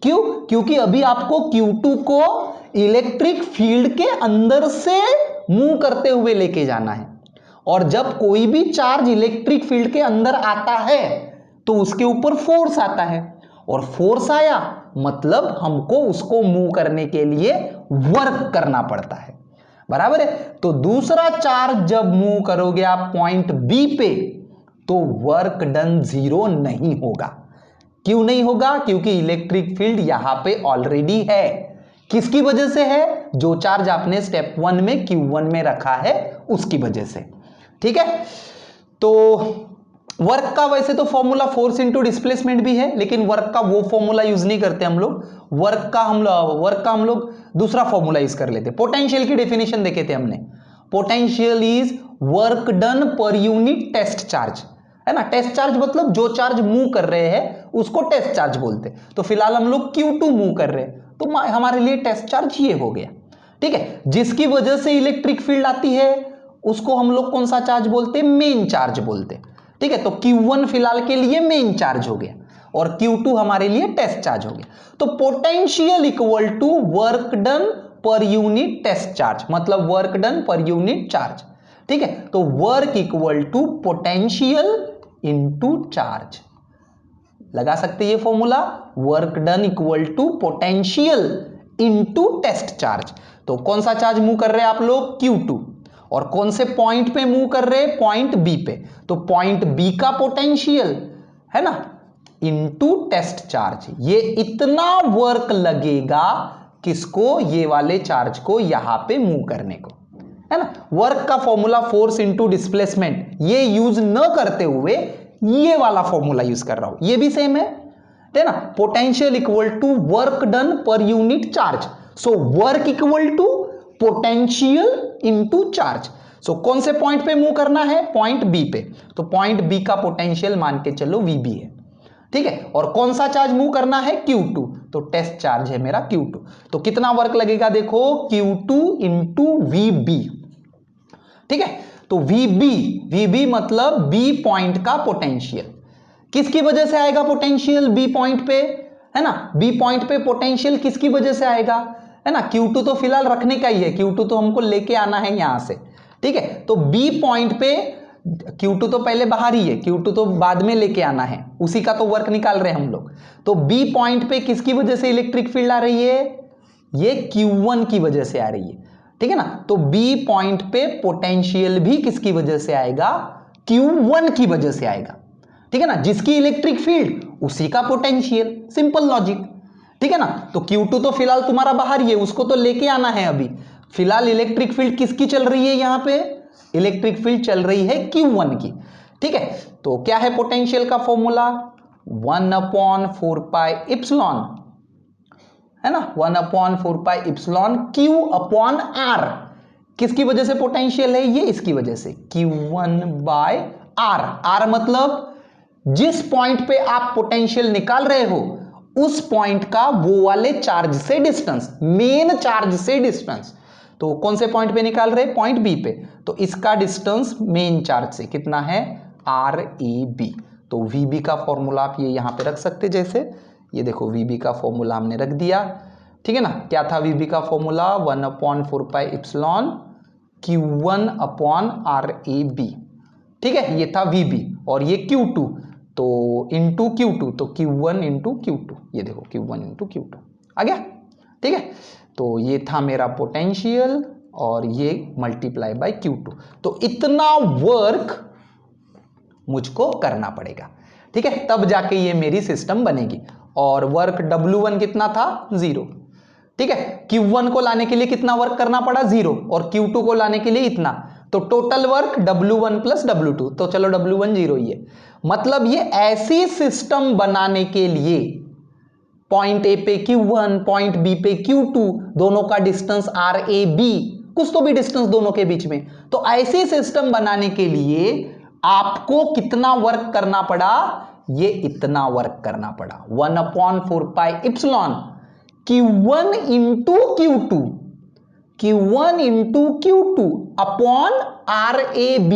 क्यों? क्योंकि अभी आपको Q2 को इलेक्ट्रिक फील्ड के अंदर से मूव करते हुए लेके जाना है, और जब कोई भी चार्ज इलेक्ट्रिक फील्ड के अंदर आता है तो उसके ऊपर फोर्स आता है, और फोर्स आया मतलब हमको उसको मूव करने के लिए वर्क करना पड़ता है। बराबर है। तो दूसरा चार्ज जब मूव करोगे आप पॉइंट बी पे, तो वर्क डन 0 नहीं होगा। क्यों नहीं होगा? क्योंकि इलेक्ट्रिक फील्ड यहां पे ऑलरेडी है। किसकी वजह से है? जो चार्ज आपने स्टेप 1 में Q1 में रखा है उसकी वजह से। ठीक है, तो वर्क का वैसे तो फॉर्मूला फोर्स इंटू डिस्प्लेसमेंट भी है, लेकिन वर्क का वो फॉर्मूला यूज नहीं करते हम लोग। वर्क का हम लोग दूसरा फॉर्मूला यूज कर लेते। पोटेंशियल की डेफिनेशन देखे थे हमने। Potential is work done per unit test charge, है ना। टेस्ट चार्ज मतलब जो चार्ज मूव कर रहे हैं उसको टेस्ट चार्ज बोलते। तो फिलहाल हम लोग Q2 मूव कर रहे हैं, तो हमारे लिए टेस्ट चार्ज ये हो गया। ठीक है, जिसकी वजह से इलेक्ट्रिक फील्ड आती है उसको हम लोग कौन सा चार्ज बोलते हैं? मेन चार्ज बोलते हैं। ठीक है, तो Q1 फिलहाल के लिए मेन चार्ज हो गया, और Q2 हमारे लिए टेस्ट चार्ज हो गया। तो potential equal to work done per unit test charge, मतलब work done per unit charge. ठीक है, तो work equal to potential into charge. लगा सकते ये formula, work done equal to potential into test charge. तो कौन सा चार्ज मूव कर रहे हैं आप लोग? Q2। और कौन से पॉइंट पे मूव कर रहे हैं? पॉइंट बी पे। तो पॉइंट बी का पोटेंशियल, है ना, इनटू टेस्ट चार्ज। ये इतना वर्क लगेगा किसको? ये वाले चार्ज को यहां पे मूव करने को, है ना। वर्क का फॉर्मूला फोर्स इंटू डिस्प्लेसमेंट ये यूज न करते हुए ये वाला फॉर्मूला यूज कर रहा हूं, ये भी सेम है ना। Potential equal to work done per unit charge. So work equal to potential into charge. So कौन से पॉइंट पे मूव करना है? पॉइंट बी पे। तो पॉइंट बी का पोटेंशियल मान के चलो VB है। ठीक है, और कौन सा चार्ज मूव करना है? Q2। तो टेस्ट चार्ज है मेरा Q2। तो कितना वर्क लगेगा देखो? Q2 into VB। ठीक है, तो VB मतलब बी पॉइंट का पोटेंशियल। किसकी वजह से आएगा पोटेंशियल बी पॉइंट पे? है ना, बी पॉइंट पे पोटेंशियल किसकी वजह से आएगा? है ना, Q2 तो फिलहाल रखने का ही है, Q2 तो हमको लेके आना है यहां से। ठीक है, तो बी पॉइंट पे Q2 तो पहले बाहर ही है, Q2 तो बाद में लेके आना है, उसी का तो वर्क निकाल रहे हैं हम लोग। तो बी पॉइंट पे किसकी वजह से इलेक्ट्रिक फील्ड आ रही है? ये Q1 की वजह से आ रही है। ठीक है ना, तो बी पॉइंट पे पोटेंशियल भी किसकी वजह से आएगा? Q1 की वजह से आएगा। ठीक है ना, जिसकी इलेक्ट्रिक फील्ड उसी का पोटेंशियल, सिंपल लॉजिक। ठीक है ना, तो Q2 तो फिलहाल तुम्हारा बाहर ही है, उसको तो लेके आना है अभी। फिलहाल इलेक्ट्रिक फील्ड किसकी चल रही है? यहां पे इलेक्ट्रिक फील्ड चल रही है Q1 की। ठीक है, तो क्या है पोटेंशियल का फॉर्मूला? 1/4 पाई इप्सिलॉन, है ना, 1/4 पाई इप्सिलॉन Q/R। किसकी वजह से पोटेंशियल है? ये इसकी वजह से Q1/R। R मतलब जिस पॉइंट पे आप पोटेंशियल निकाल रहे हो उस पॉइंट का वो वाले चार्ज से डिस्टेंस, मेन चार्ज से डिस्टेंस। तो कौन से पॉइंट पे निकाल रहे हैं? पॉइंट बी पे। तो इसका डिस्टेंस मेन चार्ज से कितना है? RAB। तो VB का फॉर्मूला आप ये यहां पे रख सकते, जैसे ये देखो VB का फॉर्मूला हमने रख दिया। ठीक है ना, क्या था VB का फॉर्मूला? 1/4 pi epsilon Q1/RAB। ठीक है, ये था VB, और ये Q2 तो इंटू Q2, तो Q1 इंटू Q2, ये देखो Q1 इंटू Q2 आ गया। ठीक है, तो ये था मेरा पोटेंशियल, और ये मल्टीप्लाई बाय Q2। तो इतना वर्क मुझको करना पड़ेगा, ठीक है, तब जाके ये मेरी सिस्टम बनेगी। और वर्क W1 कितना था 0, ठीक है। Q1 को लाने के लिए कितना वर्क करना पड़ा 0, और Q2 को लाने के लिए इतना, तो total work W1 plus W2, तो चलो W1 0 ही है। मतलब ये ऐसी सिस्टम बनाने के लिए पॉइंट ए पे Q1, पॉइंट बी पे Q2, दोनों का डिस्टेंस RAB, कुछ तो भी डिस्टेंस दोनों के बीच में, तो ऐसी सिस्टम बनाने के लिए आपको कितना वर्क करना पड़ा, ये इतना वर्क करना पड़ा 1/4 pi epsilon Q1 into Q2, Q1 into Q2 upon RAB।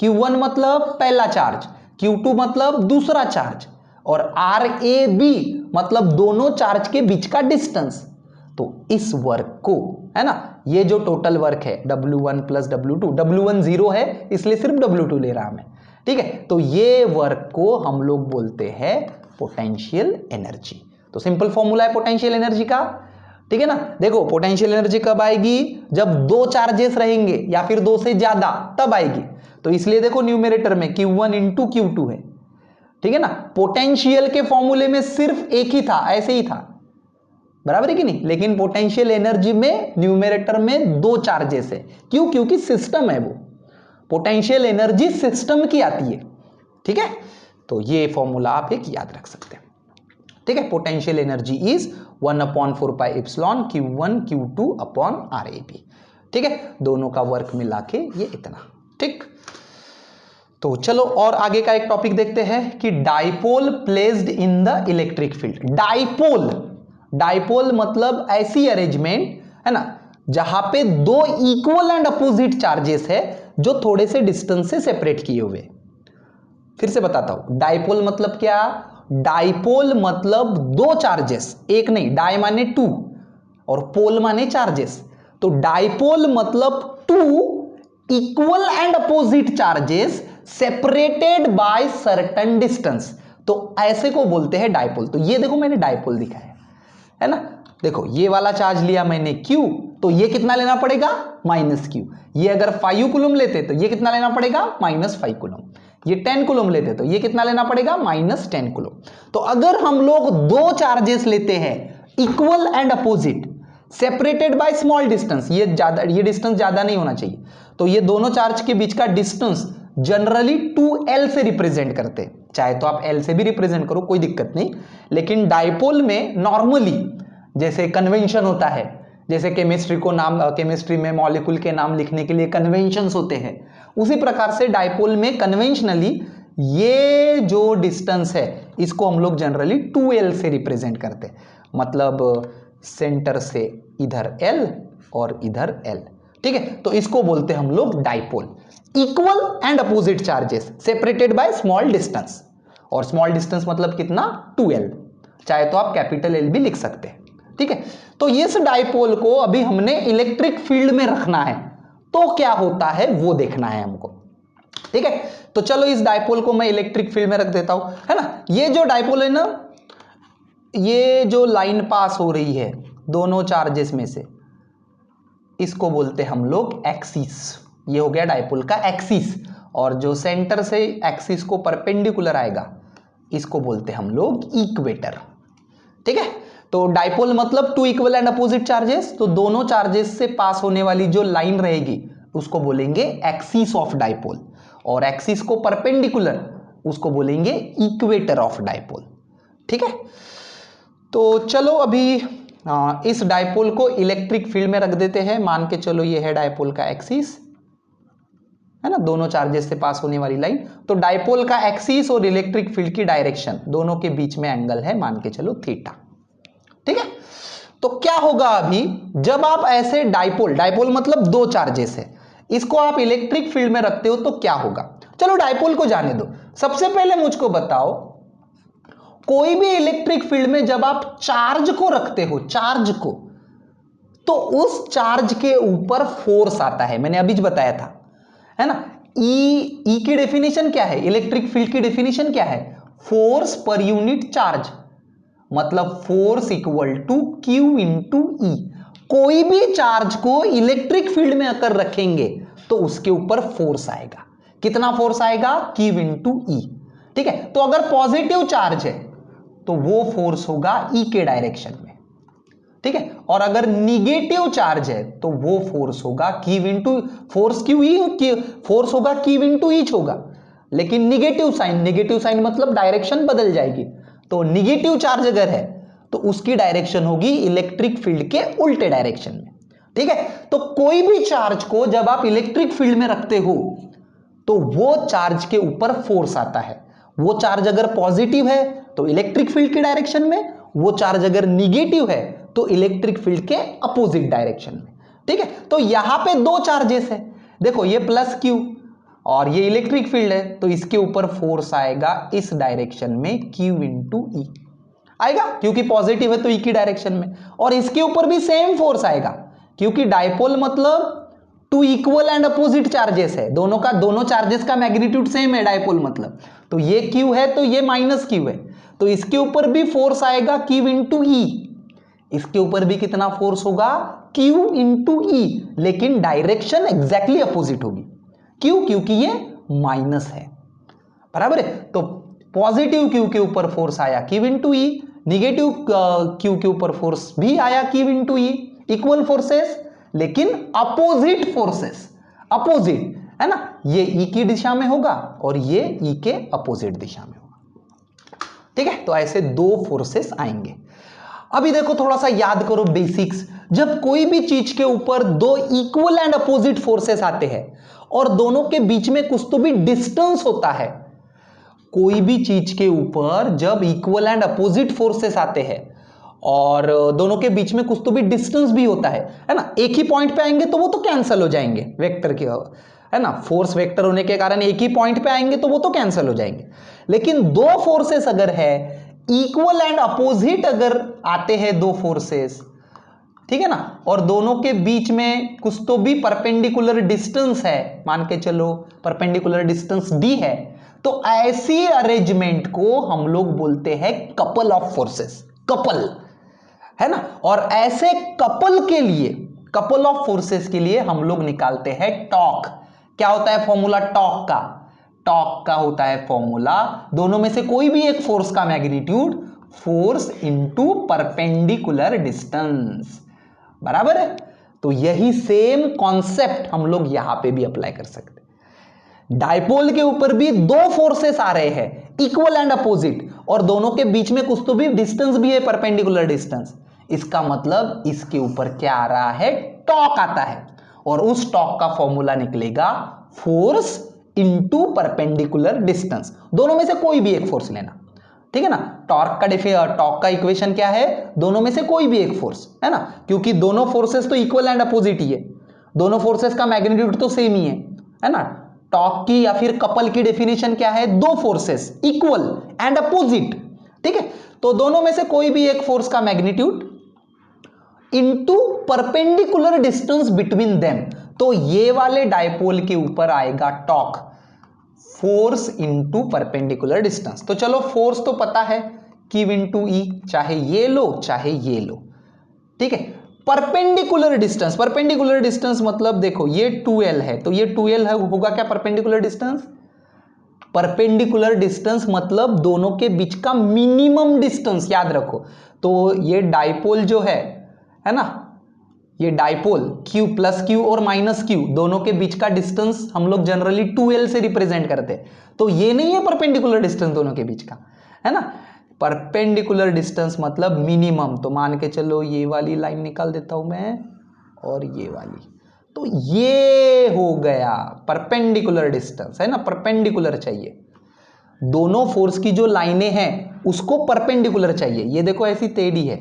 Q1 मतलब पहला चार्ज, Q2 मतलब दूसरा चार्ज, और RAB मतलब दोनों चार्ज के बीच का डिस्टेंस। तो इस वर्क को, है ना, ये जो टोटल वर्क है W1 प्लस W2, W1 0 है इसलिए सिर्फ W2 ले रहा मैं, ठीक है। तो ये वर्क को हम लोग बोलते हैं पोटेंशियल एनर्जी। तो सिंपल फॉर्मूला है पोटेंशियल एनर्जी का, ठीक है ना। देखो पोटेंशियल एनर्जी कब आएगी, जब दो चार्जेस रहेंगे या फिर दो से ज्यादा, तब आएगी। तो इसलिए देखो न्यूमेरेटर में Q1 इंटू Q2 है, ठीक है ना। पोटेंशियल के फॉर्मूले में सिर्फ एक ही था, ऐसे ही था, बराबर है कि नहीं। लेकिन पोटेंशियल एनर्जी में न्यूमेरेटर में दो चार्जेस है, क्यों, क्योंकि सिस्टम है वो, पोटेंशियल एनर्जी सिस्टम की आती है, ठीक है। तो ये फॉर्मूला आप एक याद रख सकते हैं, ठीक है। Potential energy is 1/4 pi epsilon Q1 Q2 upon RAB, ठीक है। दोनों का वर्क मिला के ये इतना, ठीक। तो चलो और आगे का एक टॉपिक देखते हैं कि dipole placed in the electric field. Dipole, dipole मतलब ऐसी अरेंजमेंट, है ना, जहां पे दो इक्वल एंड अपोजिट चार्जेस है जो थोड़े से डिस्टेंस से सेपरेट किए हुए। फिर से बताता हूं, डाइपोल मतलब क्या, डाइपोल मतलब दो चार्जेस, एक नहीं, डाई माने टू और पोल माने चार्जेस, तो डाइपोल मतलब two equal and opposite charges separated by certain distance, तो ऐसे को बोलते हैं डाइपोल। तो ये देखो मैंने डाइपोल दिखाया है ना, देखो ये वाला चार्ज लिया मैंने Q, तो ये कितना लेना पड़ेगा -Q। ये अगर 5 कूलम लेते तो ये कितना लेना पड़ेगा -5 कूलम। ये 10 कूलम लेते तो ये कितना लेना पड़ेगा -10 कूलम। तो अगर हम लोग दो चार्जेस लेते हैं equal and opposite separated by small distance, ये डिस्टेंस ज्यादा नहीं होना चाहिए, तो ये दोनों चार्ज के बीच का डिस्टेंस जनरली 2L से रिप्रेजेंट करते हैं, चाहे तो आप L से भी रिप्रेजेंट करो, कोई दिक्कत नहीं। लेकिन डाइपोल में नॉर्मली जैसे कन्वेंशन होता है, जैसे केमिस्ट्री में मॉलिक्यूल के नाम लिखने के लिए कन्वेंशंस होते हैं, उसी प्रकार से डाइपोल में कन्वेंशनली ये जो डिस्टेंस है इसको हम लोग जनरली 2L से रिप्रेजेंट करते हैं, मतलब सेंटर से इधर L और इधर L, ठीक है। तो इसको बोलते हैं हम लोग dipole, equal and opposite charges separated by small distance, और स्मॉल डिस्टेंस मतलब कितना 2L, चाहे तो आप कैपिटल L भी लिख सकते हैं, ठीक है। तो इस डाइपोल को अभी हमने इलेक्ट्रिक फील्ड में रखना है, तो क्या होता है वो देखना है हमको, ठीक है। तो चलो इस डाइपोल को मैं इलेक्ट्रिक फील्ड में रख देता हूं, है ना। ये जो डाइपोल है ना, ये जो लाइन पास हो रही है दोनों चार्जेस में से, इसको बोलते हम लोग एक्सिस। ये हो गया डाइपोल का एक्सिस, और जो सेंटर से एक्सिस को परपेंडिकुलर आएगा इसको बोलते हम लोग इक्वेटर, ठीक है। तो डाइपोल मतलब two equal and opposite charges, तो दोनों चार्जेस से पास होने वाली जो लाइन रहेगी उसको बोलेंगे एक्सिस ऑफ डाइपोल, और एक्सिस को परपेंडिकुलर उसको बोलेंगे इक्वेटर ऑफ डाइपोल, ठीक है। तो चलो अभी इस डाइपोल को इलेक्ट्रिक फील्ड में रख देते हैं। मान के चलो ये है डाइपोल का एक्सिस, है ना, दोनों चार्जेस से पास होने वाली लाइन। तो डाइपोल का एक्सिस और इलेक्ट्रिक फील्ड की डायरेक्शन दोनों के बीच में एंगल है, मान के चलो थीटा, ठीक है। तो क्या होगा अभी जब आप ऐसे डाइपोल मतलब दो चार्जेस है, इसको आप इलेक्ट्रिक फील्ड में रखते हो तो क्या होगा। चलो डाइपोल को जाने दो, सबसे पहले मुझको बताओ, कोई भी इलेक्ट्रिक फील्ड में जब आप चार्ज को रखते हो, चार्ज को, तो उस चार्ज के ऊपर फोर्स आता है, मैंने अभी बताया था, है ना। ई की डेफिनेशन क्या है, इलेक्ट्रिक फील्ड की डेफिनेशन क्या है, फोर्स पर यूनिट चार्ज, मतलब force equal to Q into E. कोई भी चार्ज को इलेक्ट्रिक फील्ड में अगर रखेंगे तो उसके ऊपर फोर्स आएगा। कितना फोर्स आएगा? Q इंटू ई। ठीक है, तो अगर पॉजिटिव चार्ज है तो वो फोर्स होगा ई के डायरेक्शन में। ठीक है, और अगर निगेटिव चार्ज है तो वो फोर्स होगा Q into force Q E, force होगा Q इंटू ईच होगा, लेकिन निगेटिव साइन मतलब डायरेक्शन बदल जाएगी। तो निगेटिव चार्ज अगर है तो उसकी डायरेक्शन होगी इलेक्ट्रिक फील्ड के उल्टे डायरेक्शन में। ठीक है, तो कोई भी चार्ज को जब आप इलेक्ट्रिक फील्ड में रखते हो तो वो चार्ज के ऊपर फोर्स आता है। वो चार्ज अगर पॉजिटिव है तो इलेक्ट्रिक फील्ड के डायरेक्शन में, वो चार्ज अगर निगेटिव है तो इलेक्ट्रिक फील्ड के अपोजिट डायरेक्शन में। ठीक है, तो यहां पे दो चार्जेस है, देखो ये प्लस क्यू और ये इलेक्ट्रिक फील्ड है, तो इसके ऊपर फोर्स आएगा इस डायरेक्शन में Q इंटू ई आएगा, क्योंकि पॉजिटिव है तो ई की डायरेक्शन में। और इसके ऊपर भी सेम फोर्स आएगा, क्योंकि डायपोल मतलब two equal and opposite charges है, दोनों चार्जेस का मैग्नीट्यूड सेम है डायपोल मतलब। तो ये Q है तो ये माइनस Q है, तो इसके ऊपर भी फोर्स आएगा Q इंटू ई। इसके ऊपर भी कितना फोर्स होगा? Q इंटू ई, लेकिन डायरेक्शन एग्जैक्टली अपोजिट होगी। क्यों? क्योंकि ये माइनस है, बराबर है। तो पॉजिटिव Q के ऊपर फोर्स आया Q इंटू ई, निगेटिव Q के ऊपर फोर्स भी आया Q इंटू ई, इक्वल फोर्सेस लेकिन अपोजिट फोर्सेस, अपोजिट है ना, ये ई की दिशा में होगा और ये ई के अपोजिट दिशा में होगा। ठीक है, तो ऐसे दो फोर्सेस आएंगे। अभी देखो थोड़ा सा याद करो बेसिक्स, जब कोई भी चीज के ऊपर दो इक्वल एंड अपोजिट फोर्सेस आते हैं और दोनों के बीच में कुछ तो भी डिस्टेंस होता है, कोई भी चीज के ऊपर जब इक्वल एंड अपोजिट फोर्सेस आते हैं और दोनों के बीच में कुछ तो भी डिस्टेंस भी होता है ना, एक ही पॉइंट पे आएंगे तो वो तो कैंसिल हो जाएंगे वेक्टर के, है ना, फोर्स वेक्टर होने के कारण एक ही पॉइंट पे आएंगे तो वो तो कैंसिल हो जाएंगे। लेकिन दो फोर्सेस अगर है इक्वल एंड अपोजिट, अगर आते हैं दो फोर्सेस, ठीक है ना, और दोनों के बीच में कुछ तो भी परपेंडिकुलर डिस्टेंस है, मान के चलो परपेंडिकुलर डिस्टेंस d है, तो ऐसी अरेंजमेंट को हम लोग बोलते हैं कपल ऑफ फोर्सेस, कपल, है ना। और ऐसे कपल के लिए, कपल ऑफ फोर्सेस के लिए हम लोग निकालते हैं टॉर्क। क्या होता है फॉर्मूला टॉर्क का? टॉर्क का होता है फॉर्मूला दोनों में से कोई भी एक फोर्स का magnitude force into perpendicular distance, बराबर है। तो यही सेम कॉन्सेप्ट हम लोग यहां पे भी अप्लाई कर सकते हैं। डायपोल के ऊपर भी दो फोर्सेस आ रहे हैं इक्वल एंड अपोजिट, और दोनों के बीच में कुछ तो भी डिस्टेंस भी है, परपेंडिकुलर डिस्टेंस। इसका मतलब इसके ऊपर क्या आ रहा है? टॉर्क आता है, और उस टॉर्क का फॉर्मूला निकलेगा फोर्स इनटू परपेंडिकुलर डिस्टेंस। दोनों में से कोई भी एक फोर्स लेना, ठीक है ना। टॉर्क का इक्वेशन क्या है? दोनों में से कोई भी एक फोर्स, है ना, क्योंकि दोनों फोर्सेस तो इक्वल एंड अपोजिट ही है, दोनों फोर्सेस का मैग्नीट्यूड तो सेम ही है ना। टॉर्क की या फिर कपल की डेफिनेशन क्या है? दो फोर्सेस इक्वल एंड अपोजिट, ठीक है। तो दोनों में से कोई भी एक फोर्स का magnitude into perpendicular distance between them, तो ये वाले डायपोल के ऊपर आएगा torque, force into perpendicular distance. तो चलो फोर्स तो पता है Q इंटू ई, चाहे ये लो चाहे ये लो, ठीक है। परपेंडिकुलर डिस्टेंस, परपेंडिकुलर डिस्टेंस मतलब देखो ये 2l है, तो ये 2l होगा क्या परपेंडिकुलर डिस्टेंस? परपेंडिकुलर डिस्टेंस मतलब दोनों के बीच का मिनिमम डिस्टेंस, याद रखो। तो ये डायपोल जो है ना, ये डायपोल Q प्लस Q और माइनस Q दोनों के बीच का डिस्टेंस हम लोग जनरली 2l से रिप्रेजेंट करते हैं। तो ये नहीं है परपेंडिकुलर डिस्टेंस दोनों के बीच का, है ना। परपेंडिकुलर डिस्टेंस मतलब मिनिमम, तो मान के चलो ये वाली लाइन निकाल देता हूं मैं और ये वाली, तो ये हो गया परपेंडिकुलर डिस्टेंस, है ना। परपेंडिकुलर चाहिए, दोनों फोर्स की जो लाइनें हैं उसको परपेंडिकुलर चाहिए। ये देखो ऐसी टेढ़ी है,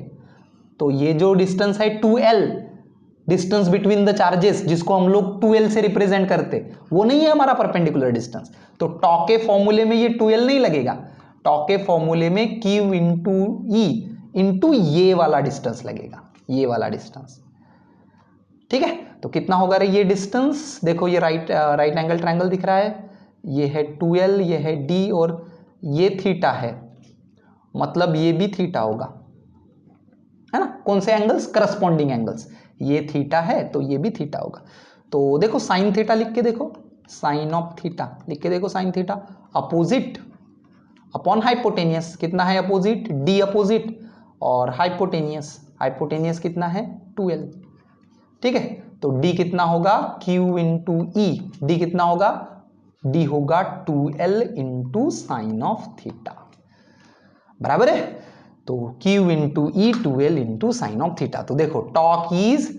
तो ये जो डिस्टेंस है 2l, distance between the charges, जिसको हम लोग 2l से रिप्रेजेंट करते, वो नहीं है हमारा परपेंडिकुलर डिस्टेंस। तो टॉर्क के फॉर्मूले में ये 2l नहीं लगेगा, टॉर्क के फॉर्मूले में Q इंटू ई इंटू ये वाला डिस्टेंस लगेगा, ये वाला डिस्टेंस, ठीक है। तो कितना होगा रे ये डिस्टेंस? देखो ये राइट एंगल ट्रायंगल दिख रहा है, ये है 2l, ये है d और ये थीटा है, मतलब ये भी थीटा होगा, है ना। कौन से एंगल्स? Corresponding angles. ये थीटा है तो ये भी थीटा होगा। तो देखो साइन थीटा लिख के देखो, साइन ऑफ थीटा लिख के देखो, sine theta opposite upon hypotenuse, कितना है अपोजिट, डी अपोजिट, और हाइपोटेनियस कितना है 2l। ठीक है, तो d कितना होगा q इंटू ई, डी कितना होगा, d होगा 2l into sine of theta, बराबर है। तो q into E 2l into sine of theta. तो देखो talk is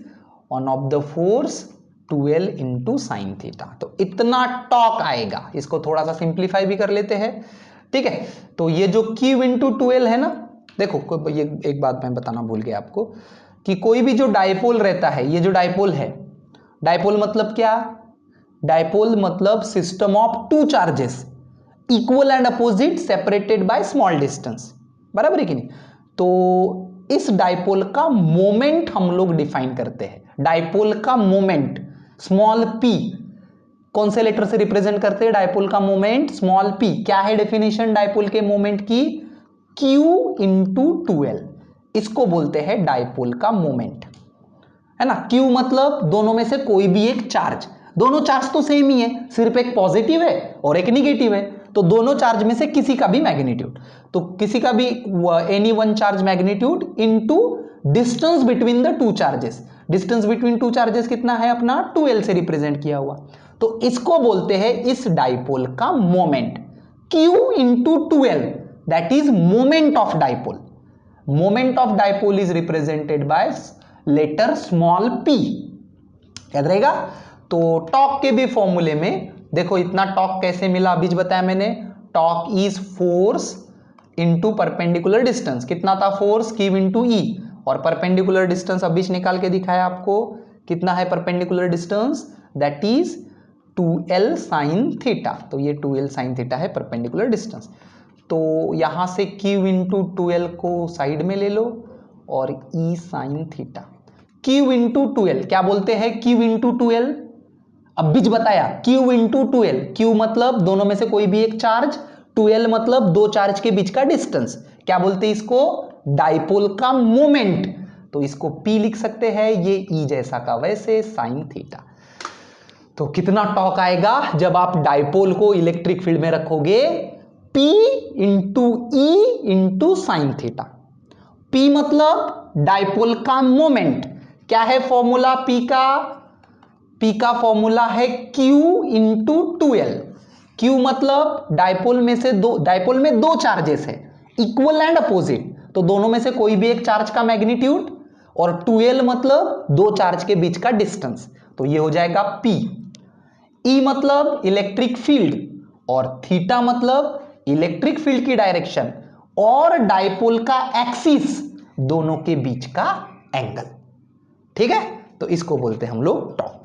one of the force 2l into sine theta, तो इतना टॉक आएगा। इसको थोड़ा सा सिंप्लीफाई भी कर लेते हैं, ठीक है। तो ये जो q इंटू 2l है ना, देखो ये एक बात मैं बताना भूल गया आपको कि कोई भी जो डायपोल रहता है, ये जो डायपोल है, डायपोल मतलब क्या, डायपोल मतलब system of two charges equal and opposite separated by small distance, बराबर है कि नहीं। तो इस डायपोल का मोमेंट हम लोग डिफाइन करते हैं, डायपोल का मोमेंट स्मॉल p, कौन से लेटर से रिप्रेजेंट करते हैं डायपोल का मोमेंट, स्मॉल p। क्या है डेफिनेशन डायपोल के मोमेंट की, q इंटू 2l, इसको बोलते हैं डायपोल का मोमेंट, है ना। q मतलब दोनों में से कोई भी एक चार्ज, दोनों चार्ज तो सेम ही है, सिर्फ एक पॉजिटिव है और एक निगेटिव है, तो दोनों चार्ज में से किसी का भी मैग्नीट्यूड, तो किसी का भी any one charge magnitude into distance between the two charges, distance between two charges कितना है अपना 2l से रिप्रेजेंट किया हुआ, तो इसको बोलते हैं इस डायपोल का moment, q into 2l, that is moment of dipole. Moment of dipole is represented by letter small p, याद रहेगा। तो टॉक के भी फॉर्मूले में देखो इतना टॉक कैसे मिला, अभी बताया मैंने, talk is force into perpendicular distance, कितना था फोर्स q इंटू ई, और परपेंडिकुलर डिस्टेंस अभी निकाल के दिखाया आपको, कितना है perpendicular distance, that is 2l sine theta, तो ये 2l साइन थीटा है परपेंडिकुलर डिस्टेंस। तो यहां से q इंटू 2l को साइड में ले लो और e sine theta, q into 2l क्या बोलते हैं, q इंटू 2l, अब बीच बताया q इंटू 2l, q मतलब दोनों में से कोई भी एक चार्ज, 2l मतलब दो चार्ज के बीच का डिस्टेंस, क्या बोलते हैं इसको, डायपोल का मोमेंट, तो इसको p लिख सकते हैं, ये e जैसा का वैसे साइन थीटा। तो कितना टॉक आएगा जब आप डायपोल को इलेक्ट्रिक फील्ड में रखोगे, P into E into sine theta. P मतलब डायपोल का मोमेंट, क्या है फॉर्मूला P का, P का फॉर्मूला है Q इंटू 2l। Q मतलब डायपोल में दो चार्जेस है इक्वल एंड अपोजिट, तो दोनों में से कोई भी एक चार्ज का मैग्नीट्यूड, और 2l मतलब दो चार्ज के बीच का डिस्टेंस, तो ये हो जाएगा P। E मतलब इलेक्ट्रिक फील्ड, और थीटा मतलब इलेक्ट्रिक फील्ड की डायरेक्शन, और डायपोल का एक्सिस, दोनों के बीच का एंगल, ठीक है। तो इसको बोलते हैं हम लोग टॉक।